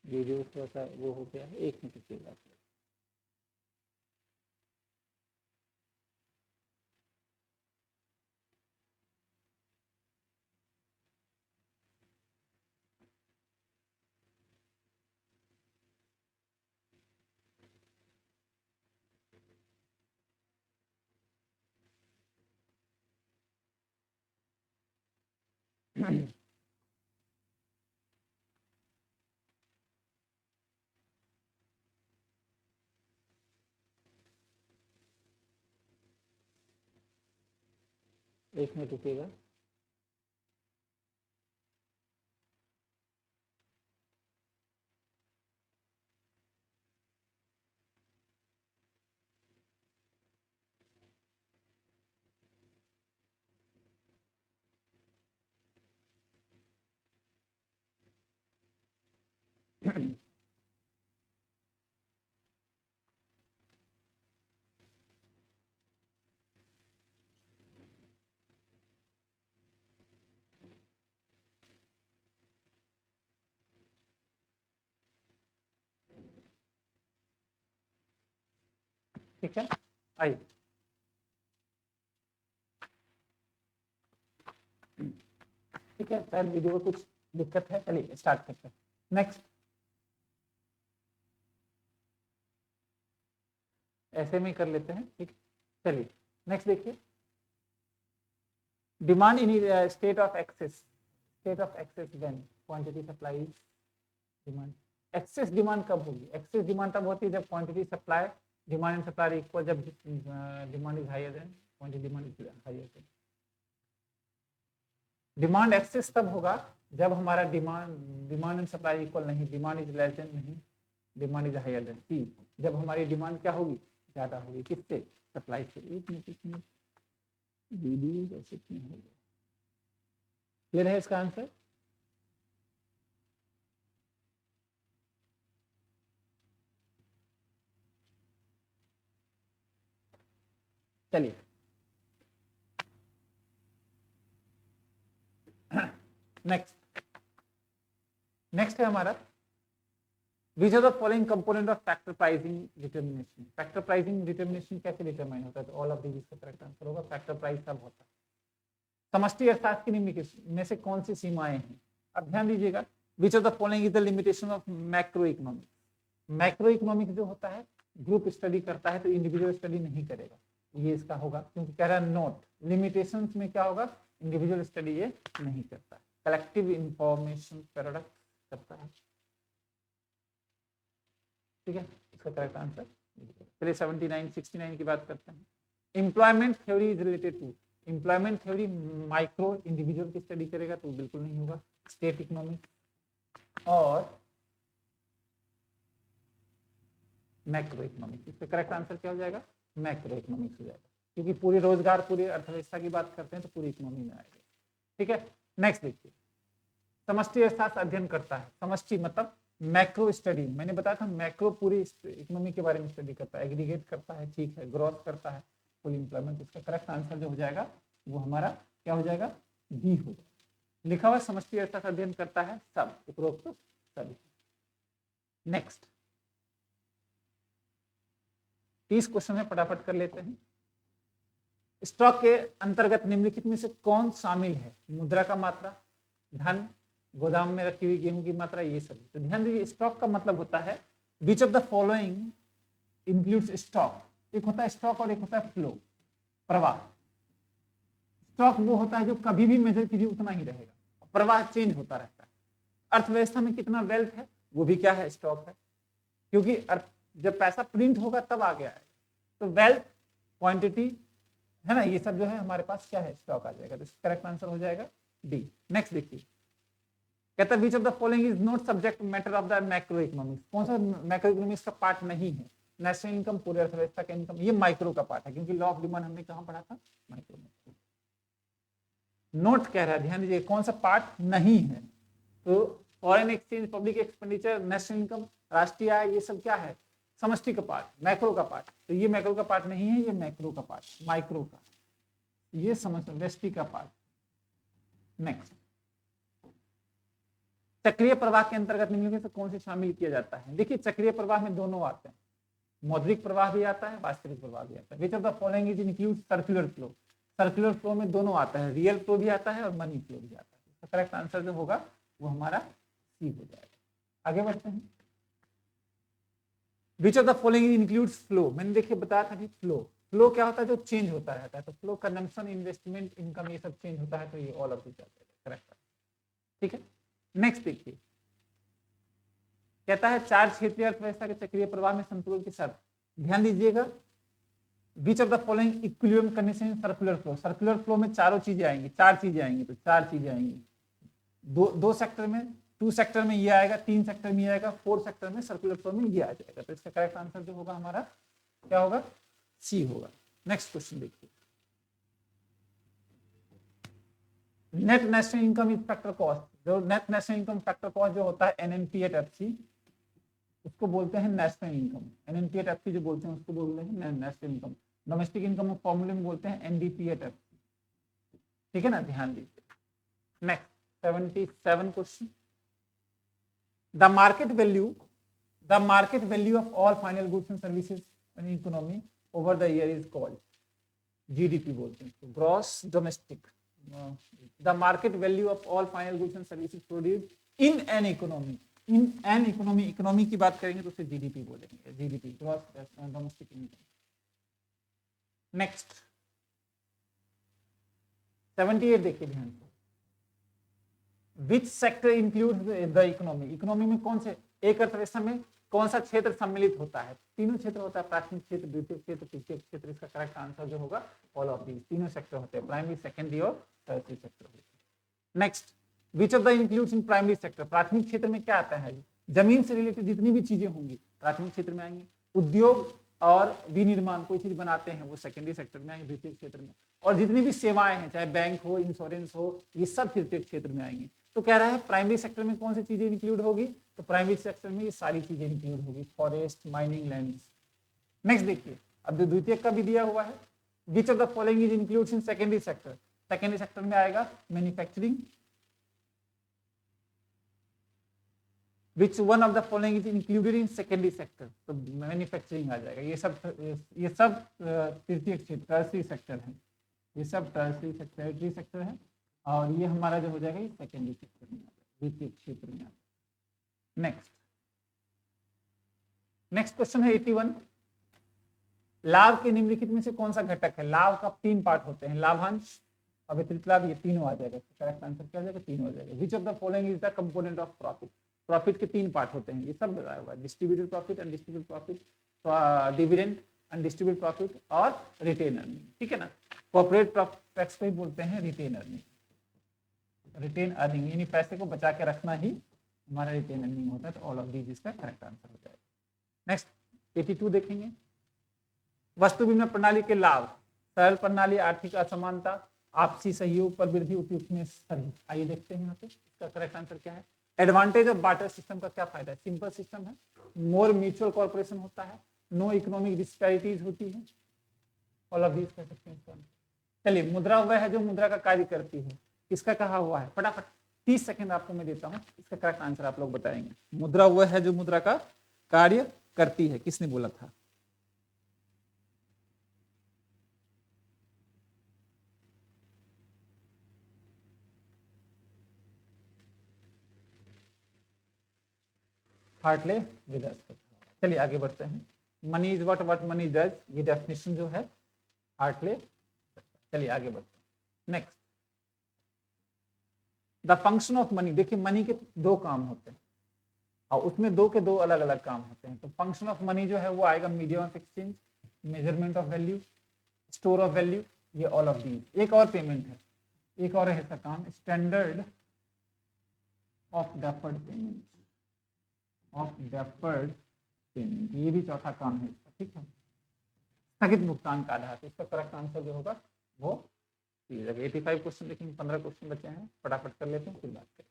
वीडियो थोड़ा सा वो हो गया है, 1 मिनट के बाद। एक मिनट रुकिएगा। ठीक है, आइए। ठीक है, शायद वीडियो में कुछ दिक्कत है, चलिए स्टार्ट करते हैं। नेक्स्ट, ऐसे में कर लेते हैं, ठीक। चलिए नेक्स्ट देखिए, demand in state of excess, state of excess when quantity supply demand. Excess demand कब होगी? एक्सेस डिमांड तब होती है जब quantity supply, demand and supply equal, जब demand is higher than quantity, demand is higher than. Demand excess तब होगा जब हमारा डिमांड एंड सप्लाई इक्वल नहीं, डिमांड इज लेस देन नहीं, demand is higher than. C, जब हमारी डिमांड क्या होगी? ज्यादा होगी, किससे? सप्लाई से। एक मिनट वीडियो कैसे क्यों हो गया? क्लियर है इसका आंसर? चलिए नेक्स्ट है हमारा, which are the following component of factor pricing determination. Factor pricing determination कैसे डिटरमाइन होता है? तो ऑल ऑफ दीज इसका करेक्ट आंसर होगा। फैक्टर प्राइस तब होता है, समष्टि अर्थशास्त्र की निम्न में से कौन सी सीमाएं हैं? अब ध्यान दीजिएगा, which of the following is the limitation of macro economics. Macro economics जो होता है ग्रुप स्टडी करता है तो इंडिविजुअल स्टडी नहीं करेगा, ये इसका होगा, क्योंकि कह रहा है नोट लिमिटेशंस में क्या होगा, इंडिविजुअल स्टडी ये नहीं करता, कलेक्टिव इंफॉर्मेशन प्रोडक्ट करता है। ठीक है, इसका करेक्ट आंसर। चलिए 79 69 की बात करते हैं। Employment theory is related to, employment theory micro individual की स्टडी करेगा तो बिल्कुल नहीं होगा, स्टेट इकोनॉमिक्स और मैक्रो इकोनॉमिक्स। इसका करेक्ट आंसर क्या हो जाएगा, मैक्रो इकोनॉमिक्स हो जाएगा, क्योंकि पूरे रोजगार पूरी अर्थव्यवस्था की बात करते हैं तो पूरी इकोनॉमी में आएगा। ठीक है, नेक्स्ट देखिए, समष्टि अर्थशास्त्र अध्ययन करता है, समष्टि मतलब मैक्रो स्टडी, मैंने बताया था मैक्रो पूरी इकोनॉमी के बारे में स्टडी करता है, एग्रीगेट करता है, ठीक है, ग्रोथ करता है, फुल एम्प्लॉयमेंट। इसका करेक्ट आंसर जो हो जाएगा वो हमारा क्या हो जाएगा, बी होगा। लिखा हुआ समष्टि अर्थशास्त्र अध्ययन करता है सब उपरोक्त सभी। नेक्स्ट 30 क्वेश्चन है, फटाफट कर लेते हैं। स्टॉक के अंतर्गत निम्नलिखित में से कौन शामिल है, मुद्रा का मात्रा, धन, गोदाम में रखी हुई गेहूं की मात्रा, ये सब। तो ध्यान दीजिए, स्टॉक का मतलब होता है which of the following includes stock. एक होता है स्टॉक और एक होता है फ्लो, प्रवाह। स्टॉक वो होता है जो कभी भी मेजर कीजिए उतना ही रहेगा, प्रवाह चेंज होता रहता है। अर्थव्यवस्था में कितना वेल्थ है वो भी क्या है, स्टॉक है, क्योंकि जब पैसा प्रिंट होगा तब आगे आएगा, तो वेल्थ, क्वांटिटी है ना, ये सब जो है हमारे पास क्या है, स्टॉक आ जाएगा। तो इसका करेक्ट आंसर हो जाएगा डी। नेक्स्ट देखिए, कहता है which of the following is not subject matter of the macro economics. कौन सा मैक्रो इकोनॉमिक्स का पार्ट नहीं है, नेशनल इनकम, पूरे अर्थव्यवस्था का इनकम, ये माइक्रो का पार्ट है, क्योंकि लॉ ऑफ डिमांड हमने कहां पढ़ा था, माइक्रो में। नोट कह रहा है, ध्यान दीजिए कौन सा पार्ट नहीं है, तो foreign exchange, public expenditure, national income, राष्ट्रीय आय, ये सब क्या है, समष्टि का पार्ट, मैक्रो का पार्ट। तो ये मैक्रो का पार्ट नहीं है, ये मैक्रो का पार्ट, माइक्रो का, ये समझ व्यष्टि का पार्ट। नेक्स्ट, चक्रीय प्रवाह के अंतर्गत निम्नलिखित में से कौन से शामिल किया जाता है। देखिए चक्रीय प्रवाह में दोनों आते हैं, मौद्रिक प्रवाह भी आता है, वास्तविक प्रवाह भी आता है। Which of the following is include circular flow. Circular flow में दोनों आता है, रियल फ्लो भी आता है और मनी फ्लो भी आता है। तो करेक्ट आंसर जो होगा वो हमारा सी हो जाएगा। आगे बढ़ते हैं। विच of the following includes flow. मैंने देखिए बताया था कि फ्लो क्या होता है, जो चेंज होता रहता है। तो फ्लो कंजम्पशन, इन्वेस्टमेंट, इनकम, ये सब चेंज होता है, तो ये ऑल ऑफ दिस करेक्ट। ठीक है, नेक्स्ट देखिए, कहता है चार क्षेत्रीय अर्थव्यवस्था के चक्रीय प्रवाह में संतुलन के साथ। ध्यान दीजिएगा, which of the following equilibrium condition circular flow. Circular flow में चारों चीजें आएंगी, चार चीजें आएंगी, तो चार चीजें आएंगी। दो सेक्टर में, 2 सेक्टर में ये आएगा, 3 सेक्टर में ये आएगा, 4 सेक्टर में सर्कुलर फ्लो में ये आ जाएगा। तो इसका करेक्ट आंसर जो होगा हमारा क्या होगा, सी होगा। नेक्स्ट क्वेश्चन देखिए, net national income is factor cost. जो net national income factor cost जो होता है NNP/FC, उसको बोलते हैं नेशनल इनकम। NNP/FC जो बोलते हैं उसको बोलते हैं नेशनल इनकम। डोमेस्टिक इनकम फॉर्मूले में बोलते हैं NDP/FC। ठीक है ना, ध्यान दीजिए। Next 77 question, the market value of all final goods and services in economy over the year is called, GDP बोलते हैं, gross domestic. The market value of all final goods and services produced in an economy. In an economy, economy की बात करेंगे तो उसे GDP बोलेंगे, GDP, gross domestic income. Next 78 देखिए ध्यान से, which sector include the economy. Economy में कौन से, एक अर्थव्यवस्था में कौन सा क्षेत्र सम्मिलित होता है। तीनों क्षेत्र होता है, प्राथमिक क्षेत्र, द्वितीय क्षेत्र, तृतीय क्षेत्र। इसका करेक्ट आंसर जो होगा ऑल ऑफ दीज, तीनों सेक्टर होते हैं, प्राइमरी, सेकेंडरी और टर्शियरी सेक्टर होते हैं। Next, which of the includes in primary sector. प्राथमिक क्षेत्र में क्या आता है, जमीन से रिलेटेड जितनी भी चीजें होंगी प्राथमिक क्षेत्र में आएंगी। उद्योग और विनिर्माण, कोई चीज बनाते हैं वो सेकेंडरी सेक्टर में आएंगे, द्वितीय क्षेत्र में। और जितनी भी सेवाएं हैं, चाहे बैंक हो, इंश्योरेंस हो, ये सब तृतीय क्षेत्र में आएंगी। तो कह रहा है प्राइमरी सेक्टर में कौन सी चीजें इंक्लूड होगी, तो प्राइमरी सेक्टर में ये सारी चीजें इंक्लूड होगी, फॉरेस्ट, माइनिंग, लैंड। नेक्स्ट देखिए, अब जो द्वितीय का भी दिया हुआ है, which of the following is includes in secondary sector. Secondary sector में आएगा manufacturing. Which one of the following is included in secondary sector, तो मैन्युफैक्चरिंग आ जाएगा। ये सब तृतीय क्षेत्र, टर्शियरी सेक्टर है, ये सब टर्शियरी सेक्टर है। और ये हमारा जो हो जाएगा ये सेकेंडरी सेक्टर में, द्वितीय क्षेत्र में। नेक्स्ट क्वेश्चन है 81। लाभ के निम्नलिखित में से कौन सा घटक है? लाभ का 3 पार्ट होते हैं, लाभांश, अवितरित लाभ, ये तीनों आ जाएगा। करेक्ट आंसर क्या आ जाएगा? तीनों आ जाएगा। Which of the following is the component of profit? Profit के 3 पार्ट होते हैं, ये सब बताया हुआ है। Distributed profit, undistributed profit, dividend, undistributed profit और रिटेन अर्निंग। ठीक है ना? कॉर्पोरेट टैक्स को ही बोलते हैं रिटेन अर्निंग। रिटेन अर्निंग यानी पैसे को बचा के रखना ही हमारा रिटेन अर्निंग होता है। तो ऑल ऑफ दीज इसका करेक्ट आंसर हो जाएगा। नेक्स्ट 82 देखेंगे। वस्तु विनिमय प्रणाली के लाभ: सरल प्रणाली, आर्थिक असमानता, आपसी सहयोग पर वृद्धि, उपयुक्त में सभी। आइए देखते हैं यहाँ पे इसका करेक्ट आंसर क्या है। एडवांटेज ऑफ बार्टर सिस्टम का क्या फायदा है? सिंपल सिस्टम है, मोर म्यूचुअल कॉर्पोरेशन होता है, नो इकोनॉमिक डिस्पैरिटीज होती है। ऑल ऑफ दीज कह सकते हैं। चलिए, मुद्रा वह है जो मुद्रा का कार्य करती है। किसका कहा हुआ है? फटाफट 30 सेकंड आपको मैं देता हूं, इसका करेक्ट आंसर आप लोग बताएंगे। मुद्रा वह है जो मुद्रा का कार्य करती है, किसने बोला था? हार्टले विदर्भ। चलिए आगे बढ़ते हैं। Money is what money does, ये डेफिनेशन जो है हार्टले। चलिए आगे बढ़ते हैं। Next, the function of money. देखिए, मनी के 2 काम होते हैं और उसमें 2 के 2 अलग अलग काम होते हैं। तो फंक्शन ऑफ मनी जो है वो आएगा medium of exchange, measurement of value, store of value, ये ऑल ऑफ दीज। एक और पेमेंट है, एक और है इसका काम, standard of deferred payment, of deferred payment, ये भी चौथा काम है इसका। ठीक है, स्थगित भुगतान का आधार। तो इसका करेक्ट आंसर जो होगा वो 85 क्वेश्चन देखेंगे, 15 क्वेश्चन बचे हैं, फटाफट कर लेते हैं फिर बात करें।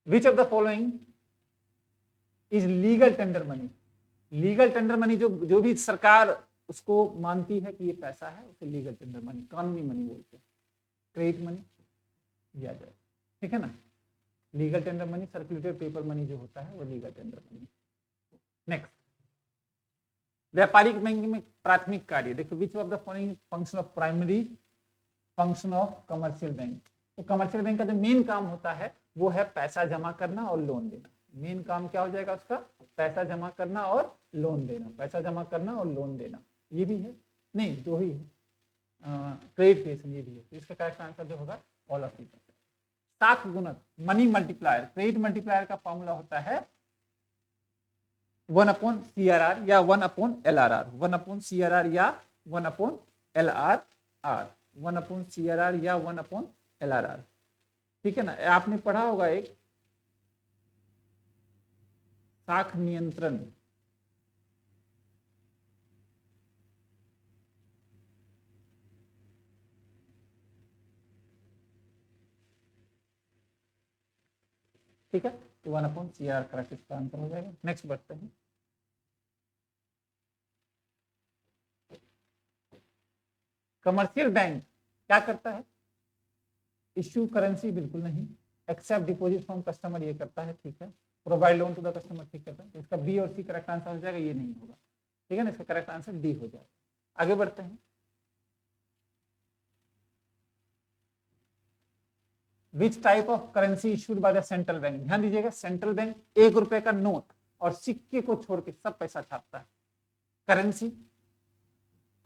विच of the following is legal tender money? Legal tender money जो भी सरकार उसको मानती है कि ये पैसा है, उसे लीगल टेंडर मनी, कानूनी मनी बोलते हैं। क्रेडिट मनी दिया जाए, ठीक है ना? Legal tender money, circulated paper money जो होता है वो लीगल टेंडर मनी। नेक्स्ट, व्यापारिक बैंक में प्राथमिक कार्य। देखो, विच of the following function of primary function of commercial bank? तो कमर्शियल बैंक का जो मेन काम होता है वो है पैसा जमा करना और लोन देना। मेन काम क्या हो जाएगा उसका? पैसा जमा करना और लोन देना, पैसा जमा करना और लोन देना। ये भी है, नहीं 2 ही है, क्रेडिट क्रिएशन ये भी है। तो इसका करेक्ट आंसर जो होगा ऑल ऑफ दीज। साख गुणक, मनी मल्टीप्लायर, क्रेडिट मल्टीप्लायर का फॉर्मूला होता है 1/CRR या 1/LRR, 1/CRR या 1/LRR, 1/CRR या 1/LRR। ठीक है ना? आपने पढ़ा होगा एक साख नियंत्रण, ठीक है? तो 1/CRR करेक्ट इसका आंसर हो जाएगा। नेक्स्ट बढ़ते हैं। कमर्शियल बैंक क्या करता है? इश्यू करेंसी बिल्कुल नहीं, एक्सेप्ट डिपॉजिट फ्रॉम कस्टमर ये करता है, ठीक है। Provide loan to the customer, ठीक करता है। तो इसका बी और सी करेक्ट आंसर हो जाएगा, ये नहीं होगा, ठीक है ना? इसका करेक्ट आंसर डी हो जाएगा। आगे बढ़ते हैं। विच type of currency issued by the central bank? ध्यान दीजिएगा, सेंट्रल बैंक 1 रुपए का नोट और सिक्के को छोड़ के सब पैसा छापता है। करेंसी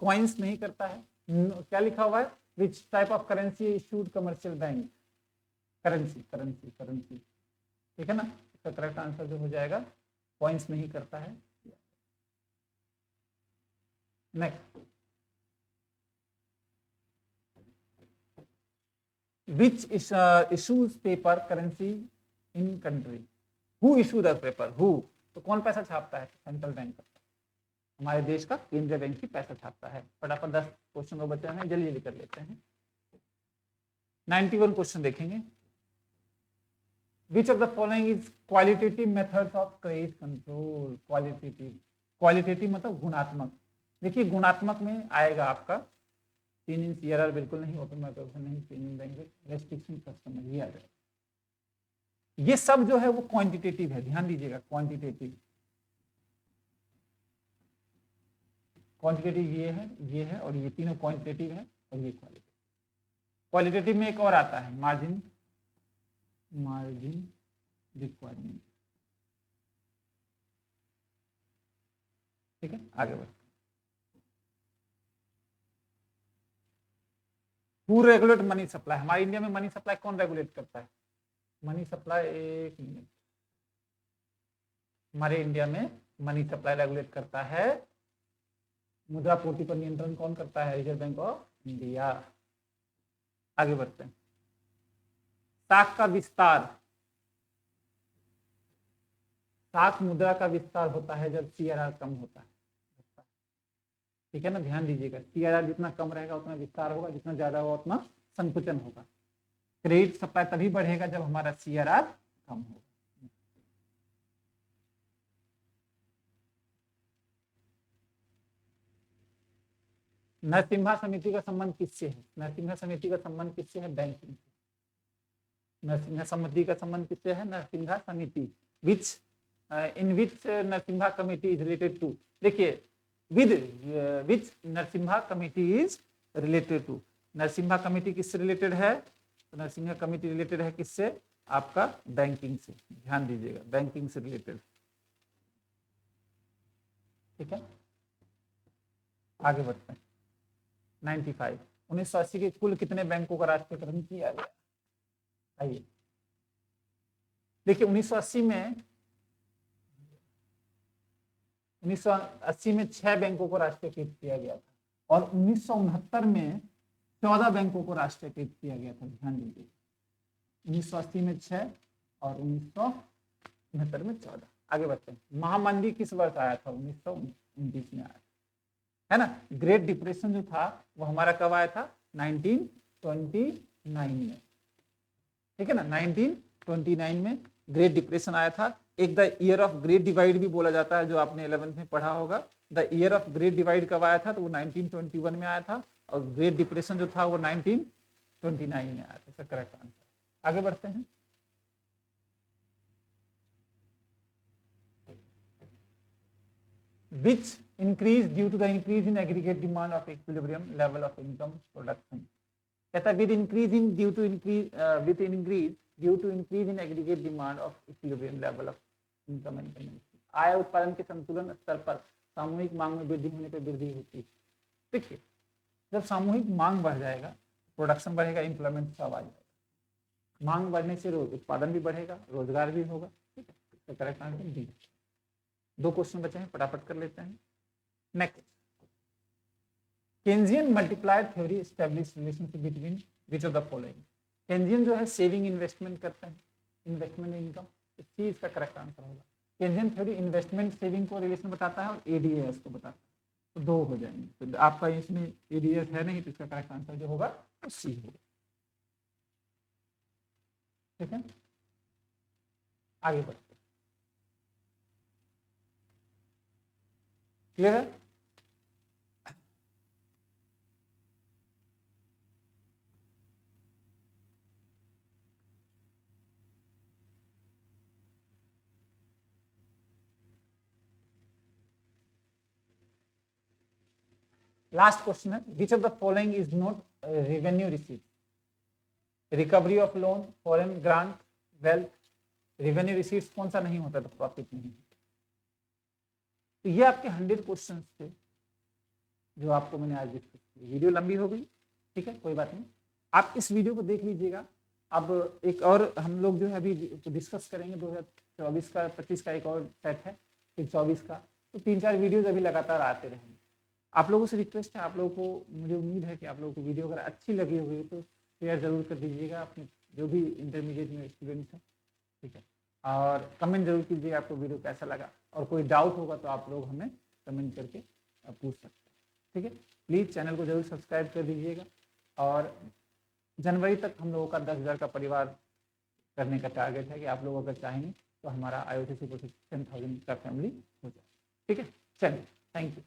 कॉइन्स नहीं करता है। क्या लिखा हुआ है? विच type of currency issued commercial bank? Currency, currency, currency, ठीक है ना? इसका करेक्ट आंसर जो हो जाएगा कॉइन्स नहीं करता है। Next, which issues paper currency in country? who issue the paper? who? तो कौन पैसा छापता है? सेंट्रल बैंक करता है। हमारे देश का केंद्रीय बैंक ही पैसा छापता है। फटाफट 10 क्वेश्चन और बचे हैं, जल्दी जल्दी कर लेते हैं। 91 क्वेश्चन देखेंगे। which of the following is qualitative methods of credit control? Qualitative मतलब गुणात्मक। देखिए, गुणात्मक में आएगा आपका 3 इन CRR बिल्कुल नहीं, ओपन माइक्रोफोन नहीं, 3 इन बैंक, रेस्ट्रिक्शन कस्टमर, ये आ जाएगा। ये सब जो है वो क्वांटिटेटिव है, ध्यान दीजिएगा, क्वांटिटेटिव। क्वांटिटेटिव ये है और ये तीनों क्वांटिटेटिव है और ये क्वालिटेटिव। क्वालिटेटिव में एक और आता है मार्जिन रिक्वायरमेंट। ठीक है, आगे बढ़। Who regulate money supply? हमारे इंडिया में मनी सप्लाई कौन रेगुलेट करता है? मनी सप्लाई, एक मिनट, हमारे इंडिया में मनी सप्लाई रेगुलेट करता है, मुद्रा पूर्ति पर नियंत्रण कौन करता है? Reserve bank of India. आगे बढ़ते हैं। साख का विस्तार, साख मुद्रा का विस्तार होता है जब सीआरआर कम होता है। ठीक है ना, ध्यान दीजिएगा, सीआरआर जितना कम रहेगा उतना विस्तार होगा, जितना ज्यादा होगा उतना संकुचन होगा। क्रेडिट सप्लाई तभी बढ़ेगा जब हमारा सीआरआर कम होगा। नरसिम्हा समिति का संबंध किससे है? नरसिम्हा समिति का संबंध किससे है? बैंकिंग से। नरसिम्हा समिति का संबंध किससे है? नरसिम्हा समिति, which in which Narasimha committee is related to. देखिए, with which Narasimha committee is related to. Narasimha committee किससे रिलेटेड है? तो नरसिम्हा कमिटी रिलेटेड है किससे? आपका बैंकिंग से। ध्यान दीजिएगा, बैंकिंग से रिलेटेड। ठीक है, आगे बढ़ते हैं। 95 1980 के कुल कितने बैंकों का राष्ट्रीयकरण किया गया? आइए देखिए, 1980 में 6 बैंकों को राष्ट्रीयकृत किया गया था और 1969 में 14 बैंकों को राष्ट्रीयकृत किया गया था। ध्यान दीजिए, 1980 में 6 और 1969 में 14। आगे बढ़ते हैं। महामंदी किस वर्ष आया था? 1929 में आया, है ना। ग्रेट डिप्रेशन जो था वो हमारा कब आया था? 1929 में। ठीक है ना, 1929 में ग्रेट डिप्रेशन आया था। एक the year of great divide भी बोला जाता है, जो आपने 11th में पढ़ा होगा। The year of great divide कब आया था? तो वो 1921 में आया था और ग्रेट डिप्रेशन जो था वो 1929 में आया था। इसका करेक्ट आंसर। आगे बढ़ते हैं। Which increase due to the increase in aggregate demand of equilibrium level of income production. कहता है with increase due to increase in aggregate demand of equilibrium level of income and consumption. आय उत्पादन के संतुलन स्तर पर सामूहिक मांग में वृद्धि होने पर वृद्धि होती है। देखिए, जब सामूहिक मांग बढ़ जाएगा, प्रोडक्शन बढ़ेगा, एम्प्लॉयमेंट सब आ जाएगा। मांग बढ़ने से उत्पादन भी बढ़ेगा, रोजगार भी होगा। ठीक है, तो करेक्ट आंसर डी। 2 क्वेश्चन बचे हैं, फटाफट कर लेते हैं। Next, Keynesian multiplier theory establish relationship between which of the following. Keynesian जो है सेविंग इन्वेस्टमेंट करते हैं, इन्वेस्टमेंट इनकम, इस चीज का करेक्ट आंसर होगा। केन्जियन थ्योरी इन्वेस्टमेंट सेविंग को रिलेशन बताता है और एडीएस को बताता है, तो 2 हो जाएंगे। तो आपका इसमें एडीएस है नहीं, तो इसका करेक्ट आंसर जो होगा वो सी होगा। ठीक है, आगे बढ़ते। क्लियर है? लास्ट क्वेश्चन है, which of the following is not revenue receive. Recovery of loan, foreign grant, wealth. Revenue receives कौन सा नहीं होता? तो प्रॉफिट नहीं। तो ये आपके 100 क्वेश्चन थे जो आपको मैंने आज डिस्कस किया। वीडियो लंबी हो गई, ठीक है, कोई बात नहीं, आप इस वीडियो को देख लीजिएगा। अब एक और हम लोग जो है अभी डिस्कस करेंगे 2024 का, 25 का एक और सेट है, फिर 24 का। तो 3-4 वीडियोज अभी लगातार आते रहेंगे। आप लोगों से रिक्वेस्ट है, आप लोगों को, मुझे उम्मीद है कि आप लोगों को वीडियो अगर अच्छी लगी होगी तो शेयर जरूर कर दीजिएगा अपने जो भी इंटरमीडिएट में स्टूडेंट्स हैं। ठीक है, और कमेंट जरूर कीजिएगा आपको वीडियो कैसा लगा, और कोई डाउट होगा तो आप लोग हमें कमेंट करके पूछ सकते हैं। ठीक है, प्लीज़ चैनल को जरूर सब्सक्राइब कर दीजिएगा। और जनवरी तक हम लोगों का 10,000 का परिवार करने का टारगेट है कि आप लोग अगर चाहेंगे तो हमारा IOTC प्रोसेस 10,000 का फैमिली हो जाए। ठीक है, चलिए, थैंक यू।